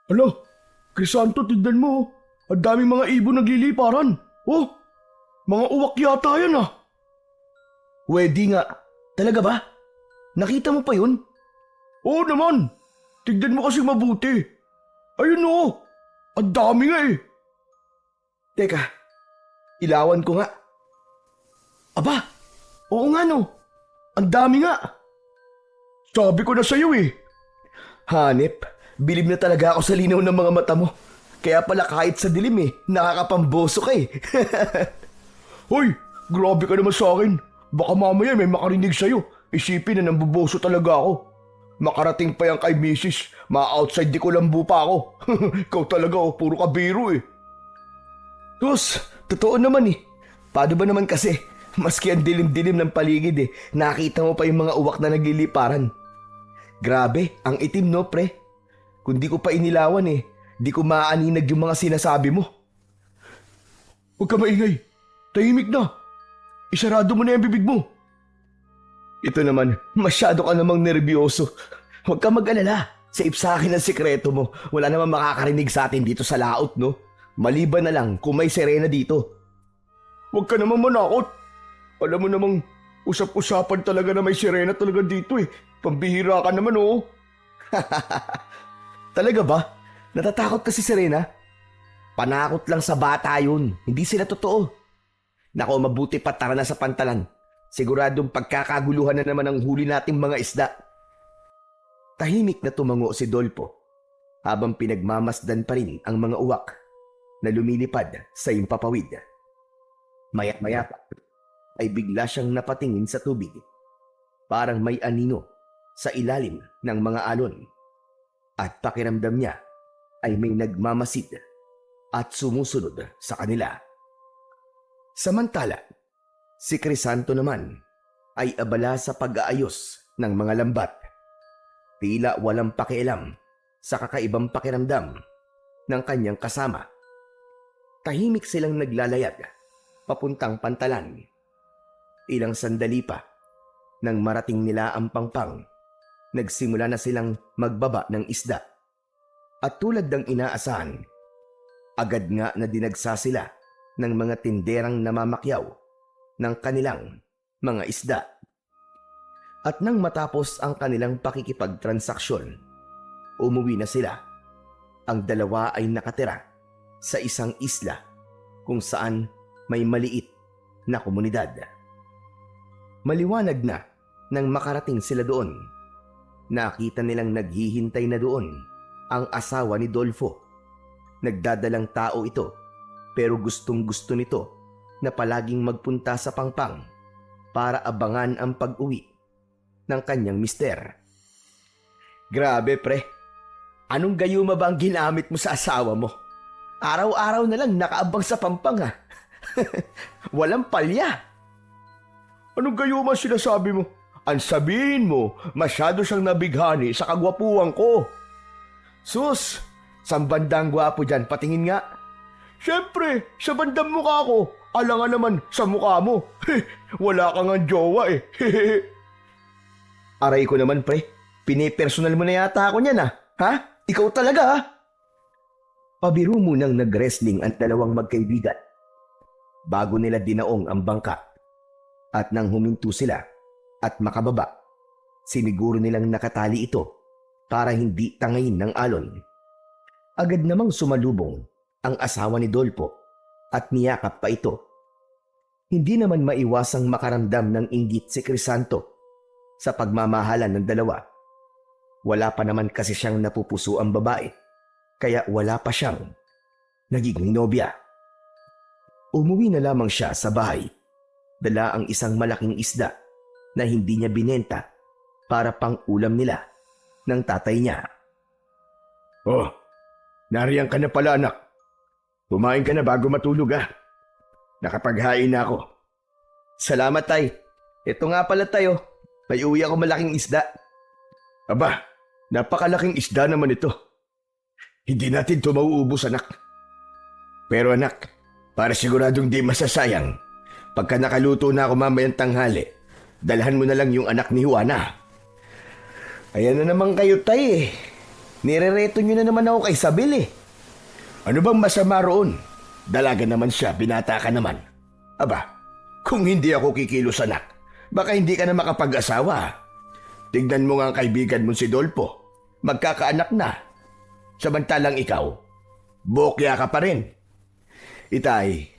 Alo, Crisanto, tignan mo. Ang daming mga ibon nagliliparan. Oh, mga uwak yata yan ah. Pwede nga. Talaga ba? Nakita mo pa yun? Oo naman. Tignan mo kasi mabuti. Ayun oh, ang dami nga eh. Teka, ilawan ko nga. Aba, oo nga no. Ang dami nga. Sabi ko na sa'yo eh. Hanep, bilib na talaga ako sa linaw ng mga mata mo. Kaya pala kahit sa dilim nakakapamboso ka eh. Hoy, grabe ka naman sa akin. Baka mamaya may makarinig sa'yo. Isipin na nambuboso talaga ako. Makarating pa yan kay misis. Ma-outside di ko lambu pa ako. Ikaw talaga oh, puro ka biro eh. Tus, totoo naman eh. Paano ba naman kasi, maski ang dilim-dilim ng paligid nakita mo pa yung mga uwak na nagliliparan. Grabe, ang itim no pre. Kung di ko pa inilawan di ko maaninag yung mga sinasabi mo. Huwag ka maingay. Tahimik na. Isarado mo na yung bibig mo. Ito naman, masyado ka namang nerbiyoso. Huwag ka mag-alala. Safe sa akin ang sikreto mo. Wala namang makakarinig sa atin dito sa laot, no? Maliban na lang kung may sirena dito. Huwag ka namang manakot. Alam mo namang usap-usapan talaga na may sirena talaga dito eh. Pambihira ka naman oh. Talaga ba? Natatakot ka si Serena? Panakot lang sa bata yun. Hindi sila totoo. Nako, mabuti pa tara na sa pantalan. Siguradong pagkakaguluhan na naman ang huli nating mga isda. Tahimik na tumango si Dolpo habang pinagmamasdan pa rin ang mga uwak na lumilipad sa impapawid. Maya-maya pa ay bigla siyang napatingin sa tubig. Parang may anino sa ilalim ng mga alon. At pakiramdam niya ay may nagmamasid at sumusunod sa kanila. Samantala, si Crisanto naman ay abala sa pag-aayos ng mga lambat. Tila walang pakialam sa kakaibang pakiramdam ng kanyang kasama. Tahimik silang naglalayag papuntang pantalan. Ilang sandali pa nang marating nila ang pangpang, nagsimula na silang magbaba ng isda. At tulad ng inaasahan, agad nga na dinagsa sila ng mga tinderang namamakyaw ng kanilang mga isda. At nang matapos ang kanilang pakikipagtransaksyon, umuwi na sila. Ang dalawa ay nakatira sa isang isla kung saan may maliit na komunidad. Maliwanag na nang makarating sila doon. Nakita nilang naghihintay na doon ang asawa ni Dolfo. Nagdadalang tao ito pero gustong-gusto nito na palaging magpunta sa pangpang para abangan ang pag-uwi ng kanyang mister. Grabe pre, anong gayuma ba ang ginamit mo sa asawa mo? Araw-araw na lang nakaabang sa pampang ha. Walang palya. Anong gayuma sinasabi mo? Ang sabihin mo, masyado siyang nabighani sa kagwapuan ko. Sus, saan bandang gwapo dyan? Patingin nga. Siyempre, sa bandang mukha ko. Alangan naman sa mukha mo. Wala kang ang jowa eh. Aray ko naman pre, pinipersonal mo na yata ako niyan ha? Ikaw talaga ha? Pabiro munang nag-wrestling ang dalawang magkaibigan bago nila dinaong ang bangka. At nang huminto sila at makababa, siniguro nilang nakatali ito para hindi tangayin ng alon. Agad namang sumalubong ang asawa ni Dolpo at niyakap pa ito. Hindi naman maiwasang makaramdam ng inggit si Crisanto sa pagmamahalan ng dalawa. Wala pa naman kasi siyang napupuso ang babae, kaya wala pa siyang nagiging nobya. Umuwi na lamang siya sa bahay. Dala ang isang malaking isda na hindi niya binenta para pang ulam nila ng tatay niya. Oh, nariyan ka na pala anak. Kumain ka na bago matulog Nakapaghain na ako. Salamat tay. Ito nga pala tayo. May uwi ako malaking isda. Aba, napakalaking isda naman ito. Hindi natin ito mauubos anak. Pero anak, para siguradong di masasayang, pagka nakaluto na ako mamayang tanghali, dalhan mo na lang yung anak ni Juana. Ayan na naman kayo tay Nirereto nyo na naman ako kay Isabel eh. Ano bang masama roon? Dalaga naman siya, binata ka naman. Aba, kung hindi ako kikilos anak, baka hindi ka na makapag-asawa. Tignan mo nga ang kaibigan mo si Dolpo. Magkakaanak na. Samantalang ikaw, bokya ka pa rin. Itay,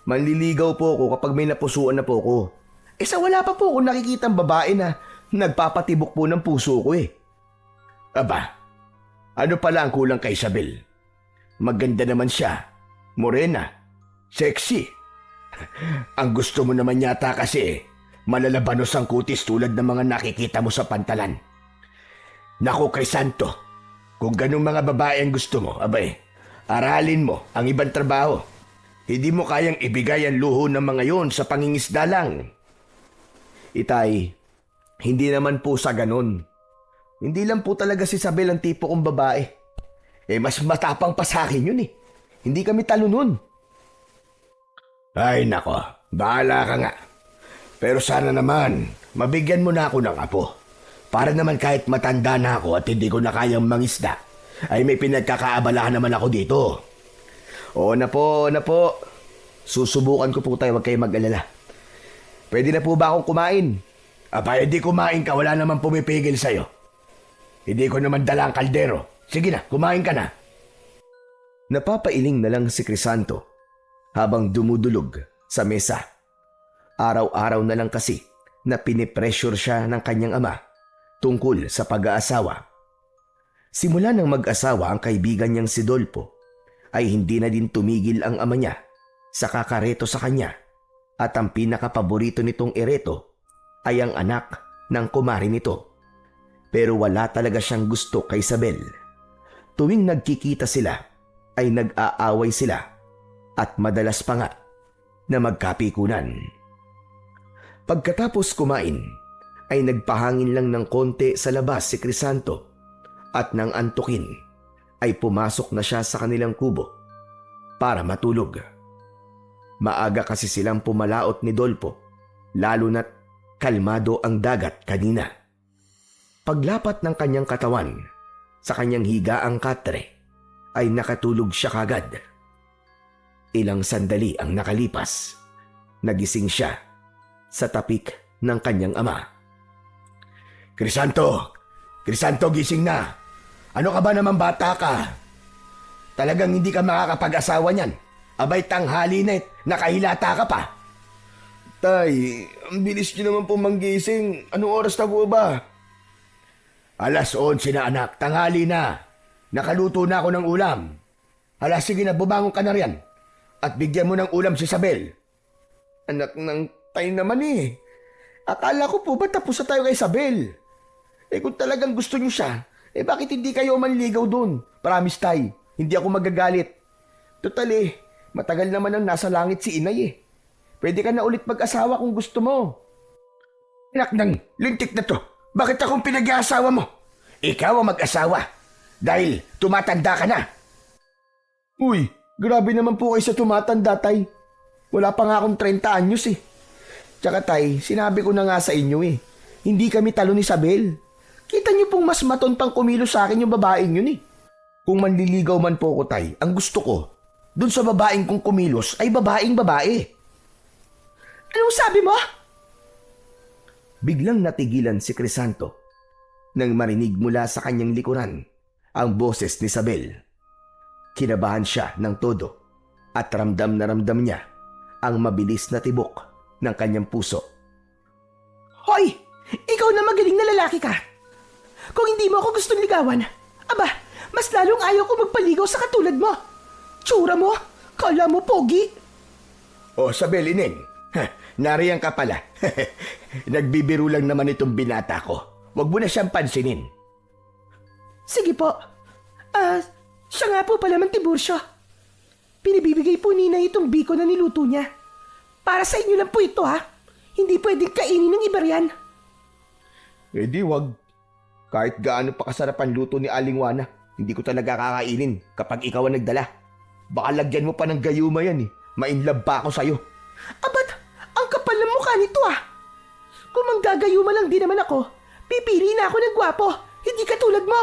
manliligaw po ako kapag may napusuan na po ako. Sa wala pa po ako nakikitang babae na nagpapatibok po ng puso ko eh. Aba, ano pala ang kulang kay Isabel? Maganda naman siya, morena, sexy. Ang gusto mo naman yata kasi, malalabanos ang kutis tulad ng mga nakikita mo sa pantalan. Naku, Crisanto, kung ganung mga babae ang gusto mo, abay, aralin mo ang ibang trabaho. Hindi mo kayang ibigay ang luho ng mga yon sa pangingisda lang. Itay, hindi naman po sa ganun. Hindi lang po talaga si Isabel ang tipo kong babae. Mas matapang pa sa akin yun eh. Hindi kami talo nun. Ay nako, bahala ka nga. Pero sana naman, mabigyan mo na ako ng apo. Para naman kahit matanda na ako at hindi ko na kayang mangisda, ay may pinagkakaabalahan naman ako dito. Oo na po, oo na po. Susubukan ko po tayo, huwag kayo mag-alala. Pwede na po ba akong kumain? Aba, hindi kumain ka, wala naman pumipigil sa'yo. Hindi ko naman dala ang kaldero. Sige na, kumain ka na. Napapailing na lang si Crisanto habang dumudulog sa mesa. Araw-araw na lang kasi na pinipressure siya ng kanyang ama tungkol sa pag-aasawa. Simula nang mag-asawa ang kaibigan niyang si Dolpo, ay hindi na din tumigil ang ama niya sa kakareto sa kanya at ang pinakapaborito nitong ereto ay ang anak ng kumari nito. Pero wala talaga siyang gusto kay Isabel. Tuwing nagkikita sila ay nag-aaway sila at madalas pa nga na magkapikunan. Pagkatapos kumain ay nagpahangin lang ng konti sa labas si Crisanto at nang antukin ay pumasok na siya sa kanilang kubo para matulog. Maaga kasi silang pumalaot ni Dolpo, lalo na't kalmado ang dagat kanina. Paglapat ng kanyang katawan sa kanyang higaang katre ay nakatulog siya kagad. Ilang sandali ang nakalipas, nagising siya sa tapik ng kanyang ama. Crisanto! Crisanto, gising na! Ano ka ba naman bata ka? Talagang hindi ka makakapag-asawa niyan. Abay tanghali na nakahilata ka pa. Tay, ang bilis niyo naman po manggising. Anong oras na po ba? 11:00 na anak, tanghali na. Nakaluto na ako ng ulam. Hala, sige na, bumangon ka na riyan. At bigyan mo ng ulam si Isabel. Anak ng tay naman eh. Akala ko po ba tapos na tayo kay Isabel? Kung talagang gusto niyo siya, bakit hindi kayo manligaw doon? Promise tay, hindi ako magagalit. Total matagal naman ang nasa langit si inay eh. Pwede ka na ulit mag-asawa kung gusto mo. Anak ng lintik na to, bakit akong pinag-aasawa mo? Ikaw ang mag-asawa. Dahil tumatanda ka na. Uy, grabe naman po kayo sa tumatanda, tay. Wala pa nga akong 30 anyos eh. Tsaka tay, sinabi ko na nga sa inyo eh. Hindi kami talo ni Isabel. Kita niyo pong mas maton pang kumilos sa akin yung babaeng yun eh. Kung manliligaw man po ko, tay, ang gusto ko, dun sa babaeng kong kumilos ay babaeng babae. Anong sabi mo? Biglang natigilan si Crisanto nang marinig mula sa kanyang likuran ang boses ni Isabel. Kinabahan siya ng todo at ramdam na ramdam niya ang mabilis na tibok ng kanyang puso. Hoy! Ikaw na magaling na lalaki ka! Kung hindi mo ako gustong ligawan, aba, mas lalong ayaw ko magpaligaw sa katulad mo. Tsura mo, kala mo pogi. O, Isabel, Ineng, nariyan ka pala. Nagbibiro lang naman itong binata ko. Huwag mo na siyang pansinin. Sige po. Siya nga po pala man Tiburcio. Pinibibigay po ni Inay itong biko na niluto niya. Para sa inyo lang po ito ha. Hindi pwedeng kainin ng iba riyan. Di wag. Kahit gaano pa kasarap ang luto ni Aling Juana, hindi ko talaga kakainin kapag ikaw ang nagdala. Baka lagyan mo pa ng gayuma yan eh. Mainlove pa ako sa'yo. Abat, ang kapal ng mukha nito ah. Kung manggagayuma lang din naman ako, pipili na ako ng gwapo, hindi katulad mo.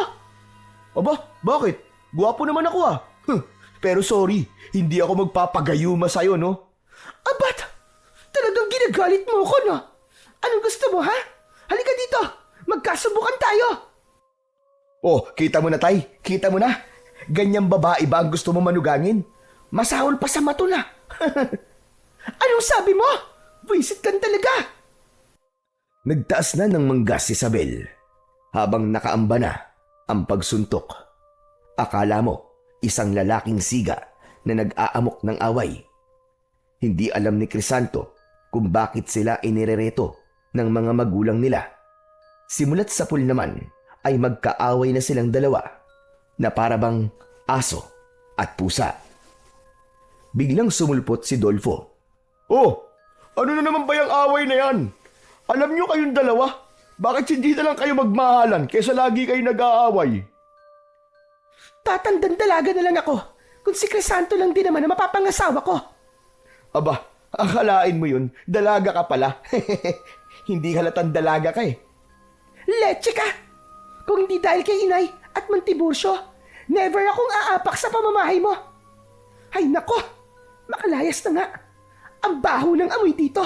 Aba, Bakit? Gwapo naman ako ah. Pero sorry, hindi ako magpapagayuma sa'yo, no? Abat, talagang ginagalit mo ako, no? Anong gusto mo, ha? Halika dito, magkasubukan tayo. Oh, kita mo na, Tay. Kita mo na. Ganyang babae ba ang gusto mo manugangin? Masahol pa sa matula. Anong sabi mo? Buisit kan talaga. Nagtaas na ng manggas si Isabel habang nakaamba na ang pagsuntok. Akala mo isang lalaking siga na nag-aamok ng away. Hindi alam ni Crisanto kung bakit sila inirereto ng mga magulang nila. Simulat sa pool naman ay magkaaway na silang dalawa na parabang aso at pusa. Biglang sumulpot si Dolfo. Oh, ano na naman ba yung away na yan? Alam nyo kayong dalawa? Bakit hindi na lang kayo magmahalan kaysa lagi kayo nag-aaway? Tatandang dalaga na lang ako. Kung si Crisanto lang din naman na mapapangasawa ko. Aba, akalain mo yun, dalaga ka pala. Hindi halatang dalaga ka eh. Leche ka! Kung hindi dahil kay inay at Mantibursyo, never akong aapak sa pamamahay mo. Ay nako, makalayas na nga. Ang baho ng amoy dito.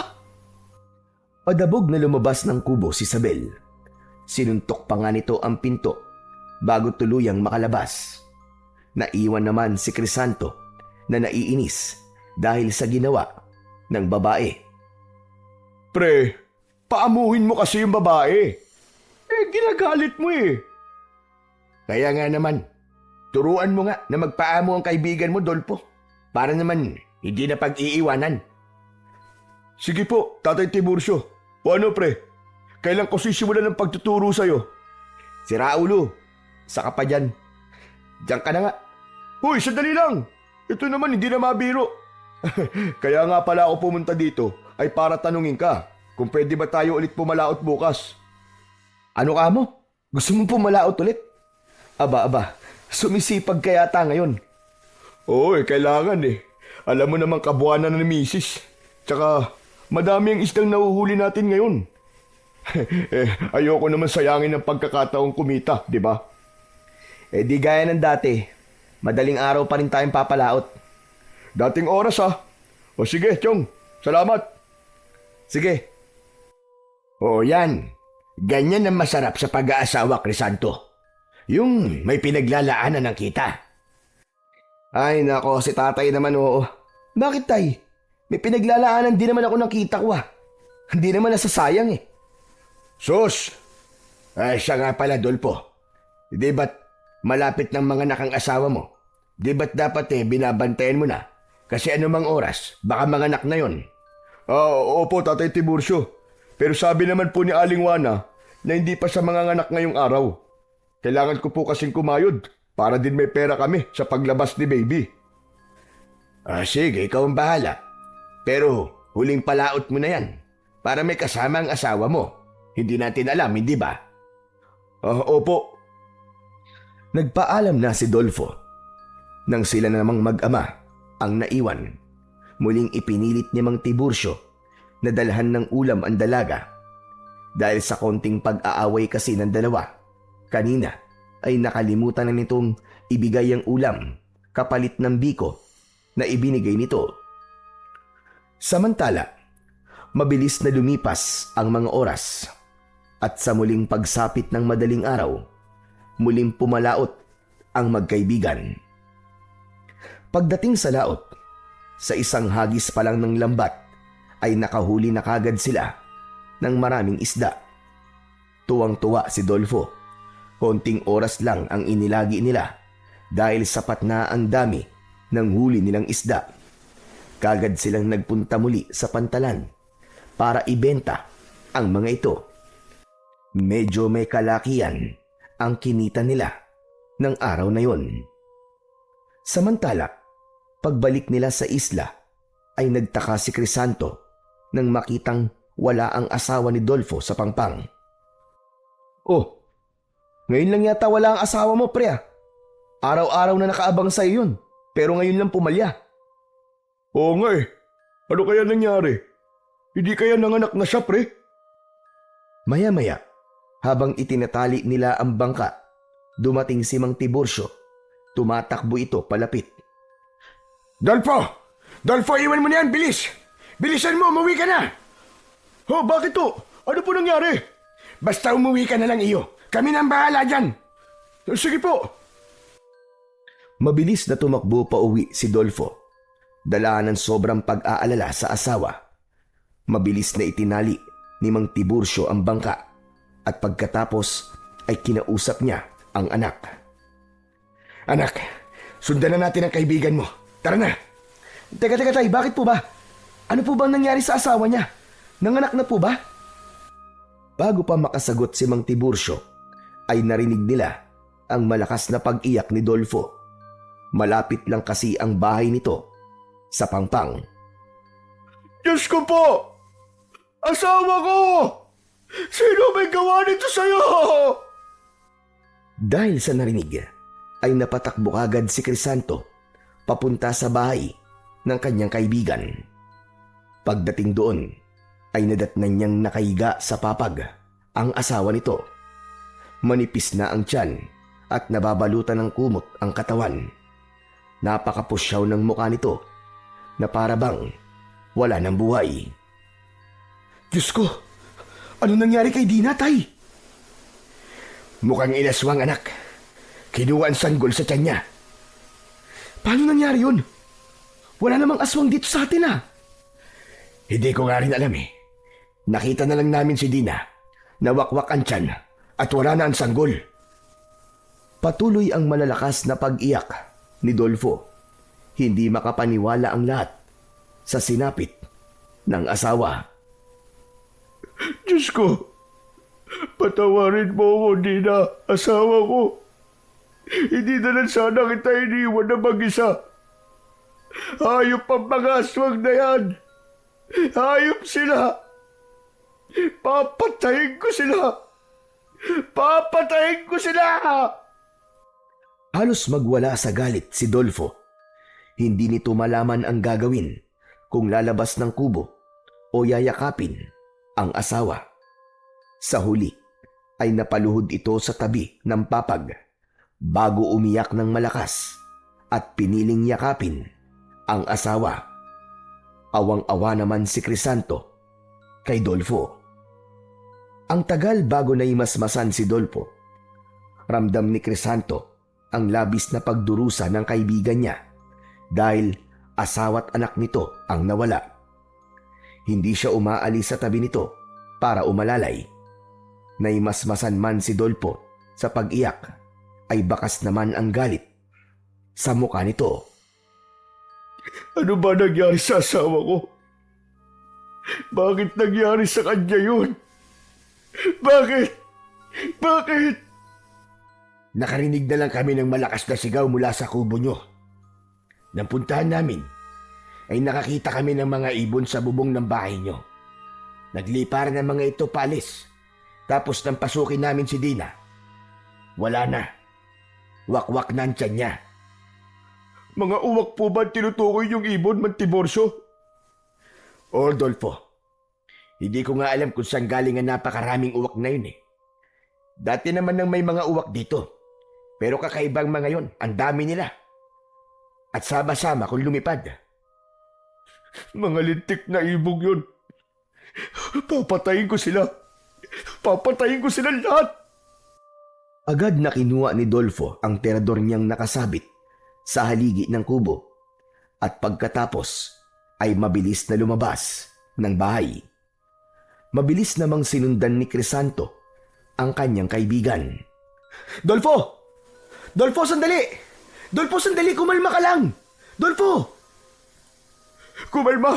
Padabog na lumabas ng kubo si Isabel. Sinuntok pa nga nito ang pinto bago tuluyang makalabas. Naiwan naman si Crisanto na naiinis dahil sa ginawa ng babae. Pre, paamuhin mo kasi yung babae. Ginagalit mo eh. Kaya nga naman, turuan mo nga na magpaamo ang kaibigan mo, Dolpo. Para naman hindi na pag-iiwanan. Sige po, Tatay Tiburcio. O ano pre, kailan ko sisimulan ng pagtuturo sa'yo? Si Raulo, saka pa dyan. Diyan ka na nga. Hoy, sandali lang. Ito naman hindi na mabiro. Kaya nga pala ako pumunta dito ay para tanungin ka kung pwede ba tayo ulit pumalaot bukas. Ano ka mo? Gusto mong pumalaot ulit? Aba, sumisipag ka yata ngayon. Oo, kailangan eh. Alam mo naman kabuhanan ni misis. Tsaka madami ang isdang nahuhuli natin ngayon. Ayoko naman sayangin ang pagkakataong kumita, di ba? Eh di gaya ng dati, madaling araw pa rin tayong papalaot. Dating oras ah. O sige, Chong. Salamat. Sige. O yan. Ganyan ang masarap sa pag-aasawa, Crisanto. Yung may pinaglalaanan ng kita. Ay nako, si tatay naman oo. Bakit tay? May pinaglalaanan din naman ako ng kita ko ah. Hindi naman nasasayang eh. Sus! Ay siya nga pala, Dolpo. Di ba't malapit ng mga nakang asawa mo? Di ba't dapat binabantayan mo na? Kasi anumang oras, baka manganak na yon. Opo, Tatay Tiburcio. Pero sabi naman po ni Aling Juana na hindi pa siya manganganak ngayong araw. Kailangan ko po kasing kumayod para din may pera kami sa paglabas ni baby. Sige, ikaw ang bahala. Pero huling palaot mo na yan para may kasama ang asawa mo. Hindi natin alam, hindi ba? Opo. Nagpaalam na si Dolfo. Nang sila namang mag-ama ang naiwan, muling ipinilit ni Mang Tiburcio na dalhan ng ulam ang dalaga. Dahil sa konting pag-aaway kasi ng dalawa, kanina ay nakalimutan na nitong ibigay ang ulam kapalit ng biko na ibinigay nito. Samantala, mabilis na lumipas ang mga oras at sa muling pagsapit ng madaling araw, muling pumalaot ang magkaibigan. Pagdating sa laot, sa isang hagis pa lang ng lambat ay nakahuli na kagad sila ng maraming isda. Tuwang-tuwa si Dolfo. Konting oras lang ang inilagi nila dahil sapat na ang dami ng huli nilang isda. Kagad silang nagpunta muli sa pantalan para ibenta ang mga ito. Medyo may kalakihan ang kinita nila ng araw na yon. Samantala, pagbalik nila sa isla ay nagtaka si Crisanto nang makitang wala ang asawa ni Dolfo sa pangpang. Oh, ngayon lang yata wala ang asawa mo, pre ah. Araw-araw na nakaabang sa'yo yun, pero ngayon lang pumalya. Oo nga eh. Ano kaya nangyari? Hindi kaya nanganak na siya, pre? Maya-maya, habang itinatali nila ang bangka, dumating si Mang Tiburcio Tumatakbo ito palapit. Dolfo! Dolfo, iwan mo na yan! Bilis! Bilisan mo! Umuwi ka na! Oh, bakit to? Ano po nangyari? Basta umuwi ka na lang iyo. Kami nang bahala dyan. Sige po. Mabilis na tumakbo pa uwi si Dolfo. Dala ng sobrang pag-aalala sa asawa. Mabilis na itinali ni Mang Tiburcio ang bangka at pagkatapos ay kinausap niya ang anak. Anak, sundan na natin ang kaibigan mo. Tara na. Teka, tay, bakit po ba? Ano po bang nangyari sa asawa niya? Nanganak na po ba? Bago pa makasagot si Mang Tiburcio, ay narinig nila ang malakas na pag-iyak ni Dolfo. Malapit lang kasi ang bahay nito sa Pangpang. Diyos ko po! Asawa ko! Sino may gawa nito sa'yo? Dahil sa narinig, ay napatakbo agad si Crisanto papunta sa bahay ng kanyang kaibigan. Pagdating doon, ay nadatnan niyang nakahiga sa papag ang asawa nito. Manipis na ang tiyan at nababalutan ng kumot ang katawan. Napakapusyaw ng mukha nito na para bang wala ng buhay. Diyos ko! Ano nangyari kay Dina, tay? Mukhang inaswang, anak. Kinuha ang sanggol sa tiyan niya. Paano nangyari yun? Wala namang aswang dito sa atin, Hindi ko nga rin alam eh. Nakita na lang namin si Dina. Nawakwak ang tiyan at wala na ang sanggol. Patuloy ang malalakas na pag-iyak ni Dolfo. Hindi makapaniwala ang lahat sa sinapit ng asawa. Diyos ko, patawarin mo ako, Dina, asawa ko. Hindi na lang sana kita iniwan na mag-isa. Hayop ang mga aswang na yan. Hayop sila. Papatayin ko sila. Papatayin ko sila. Halos magwala sa galit si Dolfo. Hindi nito malaman ang gagawin kung lalabas ng kubo o yayakapin ang asawa. Sa huli ay napaluhod ito sa tabi ng papag bago umiyak ng malakas at piniling yakapin ang asawa. Awang-awa naman si Crisanto kay Dolfo. Ang tagal bago naimasmasan si Dolfo. Ramdam ni Crisanto ang labis na pagdurusa ng kaibigan niya dahil asawa't anak nito ang nawala. Hindi siya umaalis sa tabi nito para umalalay. Naimasmasan man si Dolfo sa pag-iyak ay bakas naman ang galit sa mukha nito. Ano ba nangyari sa asawa ko? Bakit nangyari sa kanya yun? Bakit? Bakit? Nakarinig na lang kami ng malakas na sigaw mula sa kubo nyo. Nang puntahan namin, ay nakakita kami ng mga ibon sa bubong ng bahay nyo. Nagliparan ng mga ito paalis. Tapos nang pasukin namin si Dina, wala na. Wakwak na ang tiyan niya. Mga uwak po ba tinutukoy yung ibon, Mang Tiburcio? O, Dolfo, hindi ko nga alam kung saan galing ang napakaraming uwak na yun eh. Dati naman nang may mga uwak dito. Pero kakaibang mga yon, ang dami nila. At sama-sama kung lumipad. Mga lintik na ibog yun. Papatayin ko sila. Papatayin ko sila lahat. Agad na kinuha ni Dolfo ang terador niyang nakasabit sa haligi ng kubo at pagkatapos ay mabilis na lumabas ng bahay. Mabilis namang sinundan ni Crisanto ang kanyang kaibigan. Dolfo! Dolfo, sandali! Dolfo, sandali! Kumalma ka lang! Dolfo! Kumalma!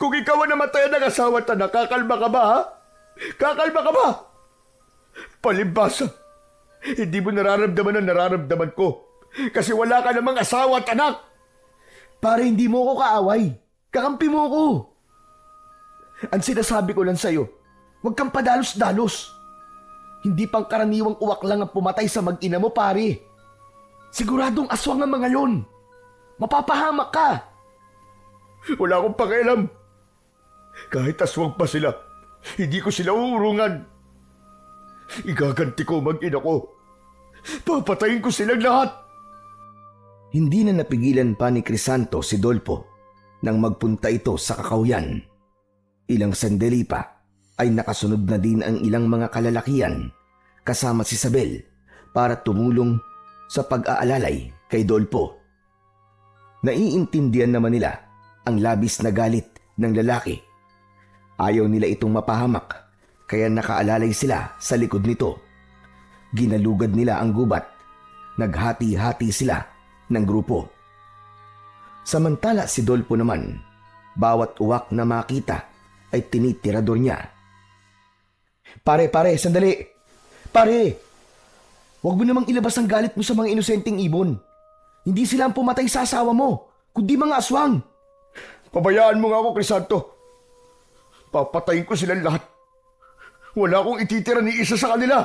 Kung ikaw ang namatayan ng asawa at anak, kakalma ka ba, ha? Kakalma ka ba? Palibasa! Hindi mo nararamdaman ang nararamdaman ko. Kasi wala ka namang asawa at anak. Para hindi mo ko kaaway. Kakampi mo ko. Ang sinasabi ko lang sa'yo, huwag kang padalos-dalos. Hindi pang karaniwang uwak lang ang pumatay sa mag-ina mo, pare. Siguradong aswang ang mga yon. Mapapahamak ka. Wala akong pakialam. Kahit aswang pa sila, hindi ko sila uurungan. Igaganti ko mag-ina ko. Papatayin ko silang lahat. Hindi na napigilan pa ni Crisanto si Dolpo nang magpunta ito sa kakawyan. Ilang sandali pa ay nakasunod na din ang ilang mga kalalakian kasama si Isabel para tumulong sa pag-aalalay kay Dolpo. Naiintindihan naman nila ang labis na galit ng lalaki. Ayaw nila itong mapahamak kaya nakaalalay sila sa likod nito. Ginalugad nila ang gubat. Naghati-hati sila ng grupo. Samantala si Dolpo naman, bawat uwak na makita ay tinitirador niya. Pare, sandali! Pare! Huwag mo namang ilabas ang galit mo sa mga inosenteng ibon. Hindi sila ang pumatay sa asawa mo, kundi mga aswang. Pabayaan mo nga ako, Crisanto. Papatayin ko silang lahat. Wala akong ititira ni isa sa kanila.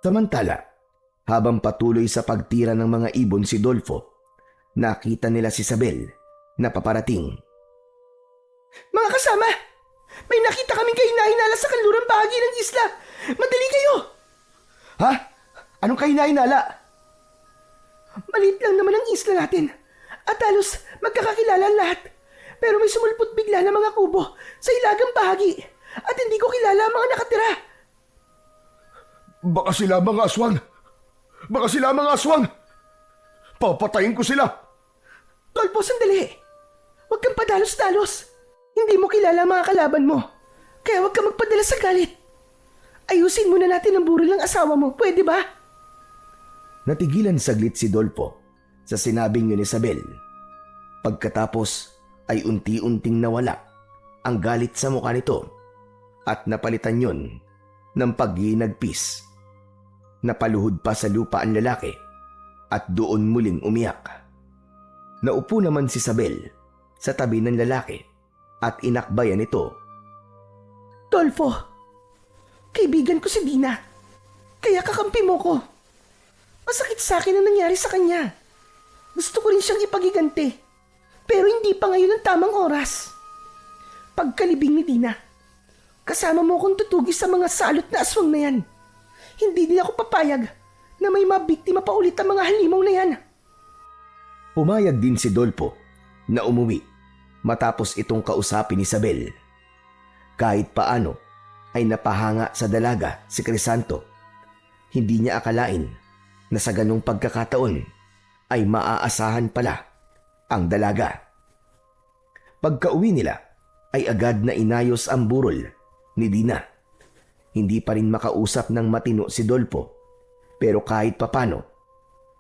Samantala, habang patuloy sa pagtira ng mga ibon si Dolfo, nakita nila si Isabel na paparating. Mga kasama, may nakita kaming kahinahinala sa kanlurang bahagi ng isla. Madali kayo! Ha? Anong kahinahinala? Maliit lang naman ang isla natin at halos magkakakilala ang lahat. Pero may sumulpot bigla na mga kubo sa ilagang bahagi at hindi ko kilala ang mga nakatira. Baka sila mga aswang. Baka sila mga aswang. Papatayin ko sila. Dolpo, sandali. Huwag kang padalos-dalos. Hindi mo kilala ang mga kalaban mo. Kaya huwag kang magpadala sa galit. Ayusin muna natin ang burol ng asawa mo. Pwede ba? Natigilan saglit si Dolpo sa sinabing yun ni Isabel. Pagkatapos ay unti-unting nawala ang galit sa mukha nito at napalitan yun ng paghinagpis. Napaluhod pa sa lupa ang lalaki at doon muling umiyak. Naupo naman si Isabel sa tabi ng lalaki at inakbayan ito. Dolfo, kaibigan ko si Dina. Kaya kakampi mo ko. Masakit sa akin ang nangyari sa kanya. Gusto ko rin siyang ipagiganti. Pero hindi pa ngayon ang tamang oras. Pagkalibing ni Dina, kasama mo akong tutugi sa mga salot na aswang na yan. Hindi din ako papayag na may mabiktima pa ulit ang mga halimaw na yan. Pumayag din si Dolpo na umuwi matapos itong kausapin ni Isabel. Kahit paano ay napahanga sa dalaga si Crisanto. Hindi niya akalain na sa ganong pagkakataon ay maaasahan pala ang dalaga. Pagka-uwi nila ay agad na inayos ang burol ni Dina. Hindi pa rin makausap ng matino si Dolpo pero kahit papano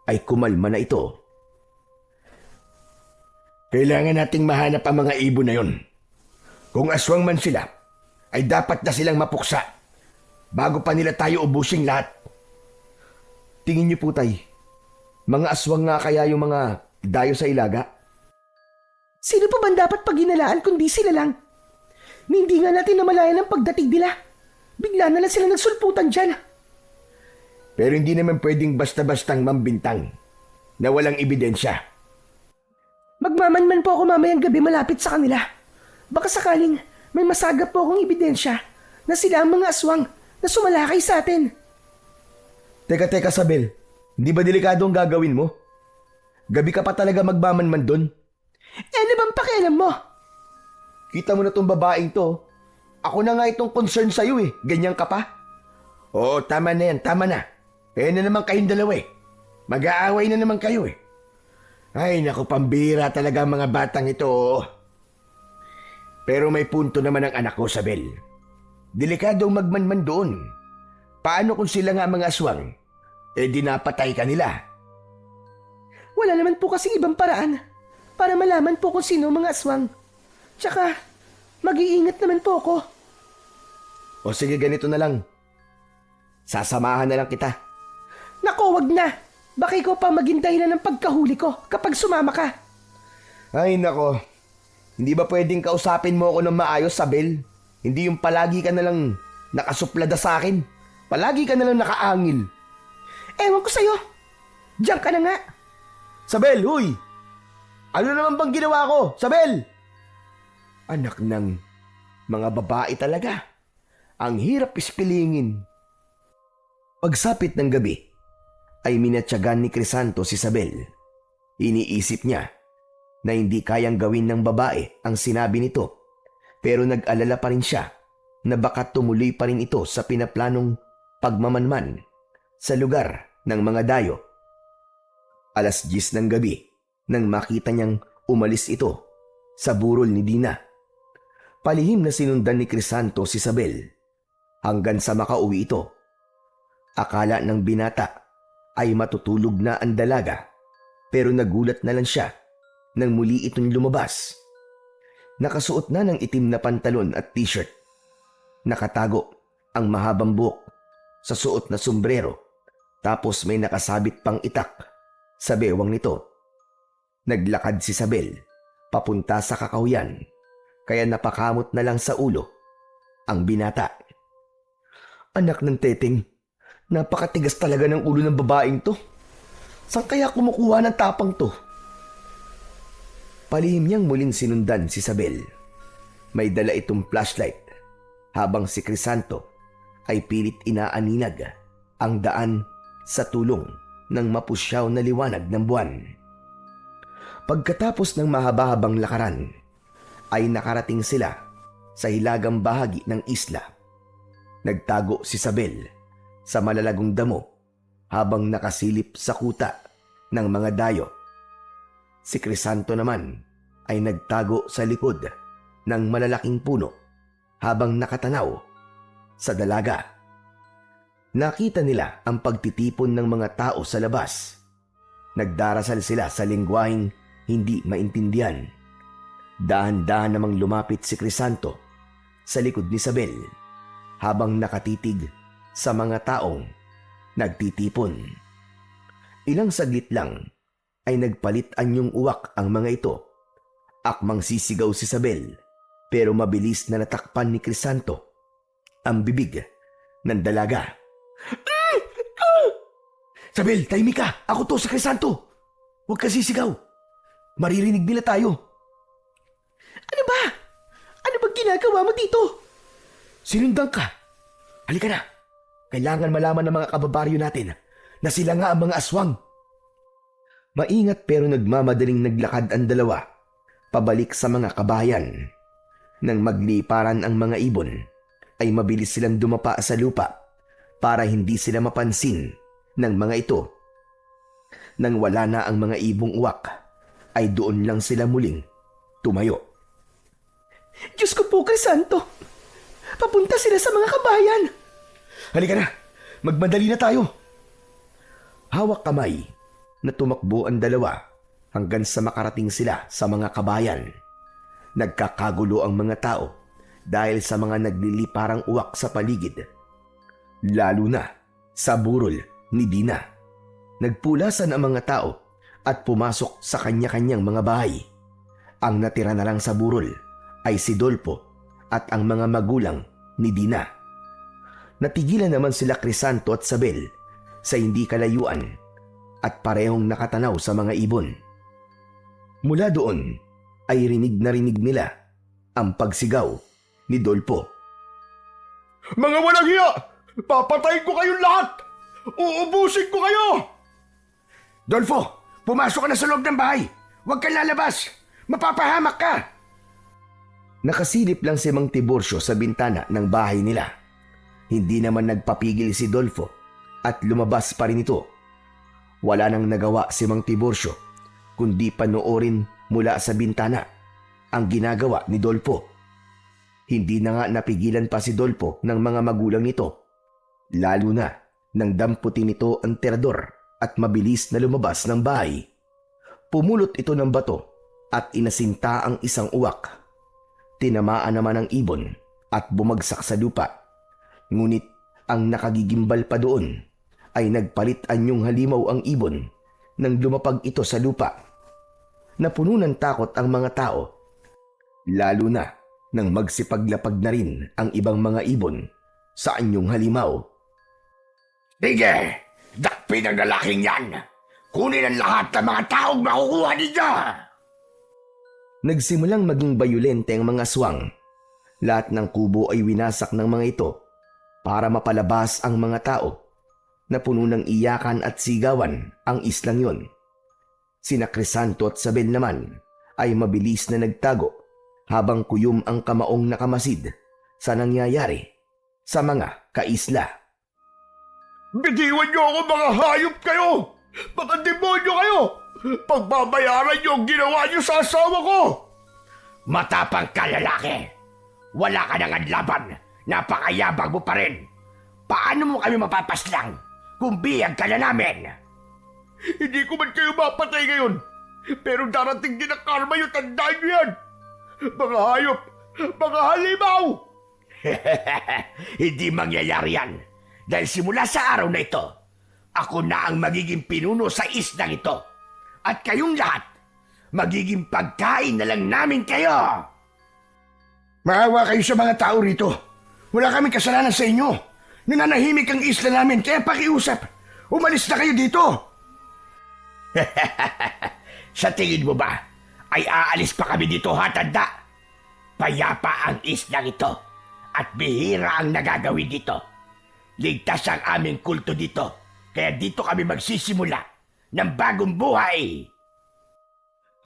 ay kumalma na ito. Kailangan nating mahanap ang mga ibon na yon. Kung aswang man sila, ay dapat na silang mapuksa bago pa nila tayo ubusing lahat. Tingin niyo po, tay, mga aswang nga kaya yung mga dayo sa ilaga? Sino pa ba dapat paghinalaan kundi sila lang? Hindi nga natin namalayan ang pagdating nila. Bigla na lang sila nagsulputan dyan. Pero hindi naman pwedeng basta-bastang mambintang na walang ebidensya. Magmamanman po ako mamayang gabi malapit sa kanila. Baka sakaling may masagap po akong ebidensya na sila ang mga aswang na sumalakay sa atin. Teka, Isabel. Hindi ba delikado ang gagawin mo? Gabi ka pa talaga magmamanman doon? Ano bang pakialam mo? Kita mo na tong babaeng to. Ako na nga itong concern sa'yo eh. Ganyan ka pa? Oo, tama na yan, tama na. Eh na naman kayong dalawa eh. Mag-aaway na naman kayo eh. Ay, naku, pambira talaga ang mga batang ito. Pero may punto naman ang anak ko, Isabel. Delikadong magmanman doon. Paano kung sila nga mga aswang? Eh di napatay ka nila. Wala naman po kasing ibang paraan para malaman po kung sino mga aswang. Tsaka, mag-iingat naman po ako. O sige, ganito na lang. Sasamahan na lang kita. Nako, wag na. Baka ikaw pa maging dahilan ng pagkahuli ko kapag sumama ka. Ay nako, hindi ba pwedeng kausapin mo ako ng maayos, Isabel? Hindi yung palagi ka na lang nakasuplada sa akin. Palagi ka na lang nakaangil. Ewan ko sa'yo. Diyan ka na nga. Isabel, huy! Ano naman bang ginawa ko, Isabel? Anak ng mga babae talaga. Ang hirap ispilingin. Pagsapit ng gabi, ay minatyagan ni Crisanto si Isabel Iniisip niya na hindi kayang gawin ng babae ang sinabi nito, pero nag-alala pa rin siya na baka tumuloy pa rin ito sa pinaplanong pagmamanman sa lugar ng mga dayo. 10:00 ng gabi nang makita niyang umalis ito sa burol ni Dina. Palihim na sinundan ni Crisanto si Isabel hanggang sa makauwi ito. Akala ng binata ay matutulog na ang dalaga, pero nagulat na lang siya nang muli itong lumabas. Nakasuot na ng itim na pantalon at t-shirt. Nakatago ang mahabang buhok sa suot na sombrero, tapos may nakasabit pang itak sa bewang nito. Naglakad si Isabel papunta sa kakahuyan, kaya napakamot na lang sa ulo ang binata. Anak ng teteng, napakatigas talaga ng ulo ng babaeng to. Saan kaya kumukuha ng tapang to? Palihim niyang muling sinundan si Isabel. May dala itong flashlight, habang si Crisanto ay pilit inaaninag ang daan sa tulong ng mapusyaw na liwanag ng buwan. Pagkatapos ng mahaba-habang lakaran, ay nakarating sila sa hilagang bahagi ng isla. Nagtago si Isabel sa malalagong damo habang nakasilip sa kuta ng mga dayo. Si Crisanto naman ay nagtago sa likod ng malalaking puno habang nakatanaw sa dalaga. Nakita nila ang pagtitipon ng mga tao sa labas. Nagdarasal sila sa lengguaheng hindi maintindihan. Dahan-dahan namang lumapit si Crisanto sa likod ni Isabel habang nakatitig sa mga taong nagtitipon. Ilang saglit lang ay nagpalit anyong uwak ang mga ito. Akmang sisigaw si Isabel, pero mabilis na natakpan ni Crisanto ang bibig ng dalaga. Isabel, tahimik ka! Ako to, si Crisanto! Huwag ka sisigaw! Maririnig nila tayo! Ano ba? Ano bang ginagawa mo dito? Sinundan ka! Halika na! Kailangan malaman ng mga kababaryo natin na sila nga ang mga aswang. Maingat pero nagmamadaling naglakad ang dalawa pabalik sa mga kabahayan. Nang magliparan ang mga ibon, ay mabilis silang dumapa sa lupa para hindi sila mapansin ng mga ito. Nang wala na ang mga ibong uwak, ay doon lang sila muling tumayo. Diyos ko po, Crisanto! Papunta sila sa mga kabayan! Halika na! Magmadali na tayo! Hawak kamay na tumakbo ang dalawa hanggang sa makarating sila sa mga kabayan. Nagkakagulo ang mga tao dahil sa mga nagliliparang uwak sa paligid. Lalo na sa burol ni Dina. Nagpulasan ang mga tao at pumasok sa kanya-kanyang mga bahay. Ang natira na lang sa burol ay si Dolpo at ang mga magulang ni Dina. Natigilan naman sila Crisanto at Isabel sa hindi kalayuan at parehong nakatanaw sa mga ibon. Mula doon ay rinig nila ang pagsigaw ni Dolpo. Mga walang hiya! Papatayin ko kayong lahat! Uubusin ko kayo! Dolfo, pumasok ka na sa loob ng bahay! Huwag kang lalabas! Mapapahamak ka! Nakasilip lang si Mang Tiburcio sa bintana ng bahay nila. Hindi naman nagpapigil si Dolfo at lumabas pa rin ito. Wala nang nagawa si Mang Tiburcio kundi panoorin mula sa bintana ang ginagawa ni Dolfo. Hindi na nga napigilan pa si Dolfo ng mga magulang nito, lalo na nang damputin nito ang terador at mabilis na lumabas ng bahay. Pumulot ito ng bato at inasinta ang isang uwak. Tinamaan naman ang ibon at bumagsak sa lupa. Ngunit ang nakagigimbal pa doon ay nagpalit anyong halimaw ang ibon nang lumapag ito sa lupa. Napuno ng takot ang mga tao, lalo na nang magsipaglapag na rin ang ibang mga ibon sa anyong halimaw. Sige! Dakpin ang lalaking yan! Kunin ang lahat ng mga taong makukuha ninyo! Nagsimulang maging bayulente ang mga aswang. Lahat ng kubo ay winasak ng mga ito para mapalabas ang mga tao na puno ng iyakan at sigawan ang islang yon. Sina Crisanto at Sabel naman ay mabilis na nagtago habang kuyom ang kamaong nakamasid sa nangyayari sa mga kaisla. Bitiwan niyo ako, mga hayop kayo! Mga demonyo kayo! Pagbabayaran niyo ang ginawa niyo sa asawa ko! Matapang ka, lalaki. Wala ka nang laban. Napakayabang mo pa rin. Paano mo kami mapapaslang kung biyag ka na namin? Hindi ko man kayo mapatay ngayon. Pero darating din ang karma yung tandaan niyo yan. Mga hayop! Mga halimaw! Hindi mangyayari yan. Dahil simula sa araw na ito, ako na ang magiging pinuno sa islang ito. At kayong lahat, magiging pagkain na lang namin kayo. Maawa kayo sa mga tao rito. Wala kaming kasalanan sa inyo. Nananahimik ang isla namin, kaya pakiusap. Umalis na kayo dito. Sa tingin mo ba, ay aalis pa kami dito, hatanda? Payapa ang islang ito at bihira ang nagagawin dito. Ligtas ang aming kulto dito, kaya dito kami magsisimula ng bagong buhay.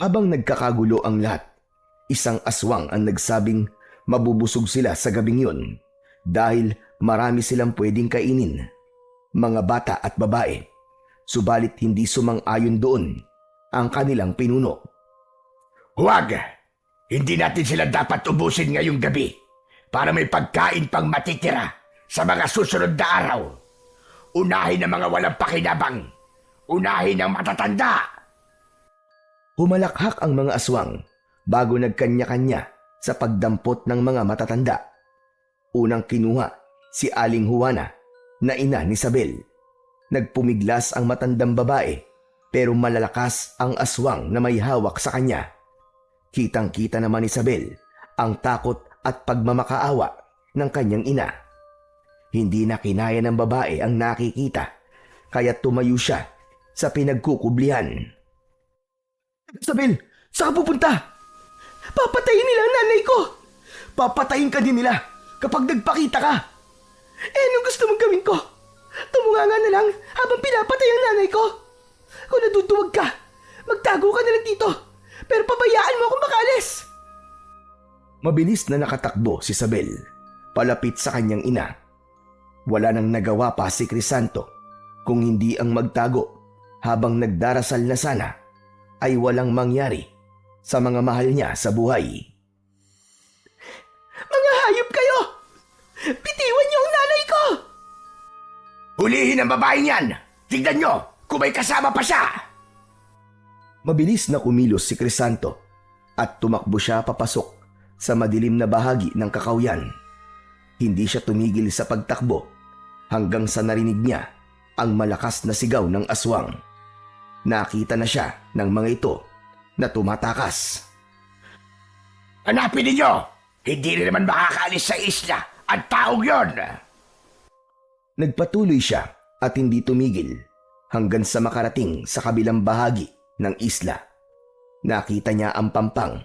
Habang nagkakagulo ang lahat, isang aswang ang nagsabing mabubusog sila sa gabing yun dahil marami silang pwedeng kainin, mga bata at babae. Subalit hindi sumang-ayon doon ang kanilang pinuno. Huwag! Hindi natin sila dapat ubusin ngayong gabi para may pagkain pang matitira sa mga susunod na araw. Unahin ang mga walang pakinabang. Unahin ang matatanda. Humalakhak ang mga aswang bago nagkanya-kanya sa pagdampot ng mga matatanda. Unang kinuha si Aling Juana na ina ni Sabel. Nagpumiglas ang matandang babae pero malalakas ang aswang na may hawak sa kanya. Kitang-kita naman ni Sabel ang takot at pagmamakaawa ng kanyang ina. Hindi na kinaya ng babae ang nakikita kaya tumayo siya sa pinagkukublihan. Sabel, saan ka pupunta? Papatayin nila ang nanay ko! Papatayin ka din nila kapag nagpakita ka. Anong gusto mong gawin ko? Tumunganga na lang habang pinapatay ang nanay ko. Kung naduduwag ka, magtago ka na lang dito. Pero pabayaan mo akong makalis. Mabilis na nakatakbo si Sabel palapit sa kanyang ina. Wala nang nagawa pa si Crisanto kung hindi ang magtago habang nagdarasal na sana ay walang mangyari sa mga mahal niya sa buhay. Mga hayop kayo! Bitiwan niyo ang nanay ko! Hulihin ang babaeng yan! Tignan nyo kung may kasama pa siya! Mabilis na kumilos si Crisanto at tumakbo siya papasok sa madilim na bahagi ng kakawyan. Hindi siya tumigil sa pagtakbo hanggang sa narinig niya ang malakas na sigaw ng aswang. Nakita na siya ng mga ito na tumatakas. Hanapin ninyo! Hindi rin naman makakaalis sa isla ang taong yon! Nagpatuloy siya at hindi tumigil hanggang sa makarating sa kabilang bahagi ng isla. Nakita niya ang pampang.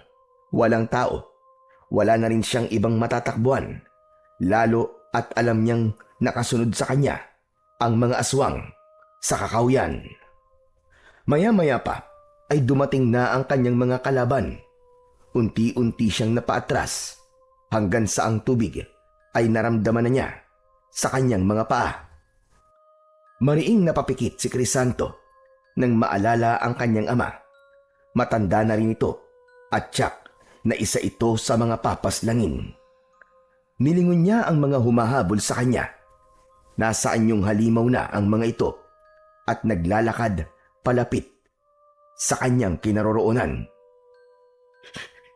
Walang tao. Wala na rin siyang ibang matatakbuhan. Lalo at alam niyang nakasunod sa kanya ang mga aswang sa kakawyan. Maya-maya pa ay dumating na ang kanyang mga kalaban. Unti-unti siyang napaatras hanggang sa ang tubig ay naramdaman na niya sa kanyang mga paa. Mariing napapikit si Crisanto nang maalala ang kanyang ama. Matanda na rin ito at tiyak na isa ito sa mga papaslangin. Nilingon niya ang mga humahabol sa kanya. Nasaan yung halimaw na ang mga ito at naglalakad palapit sa kanyang kinaroroonan.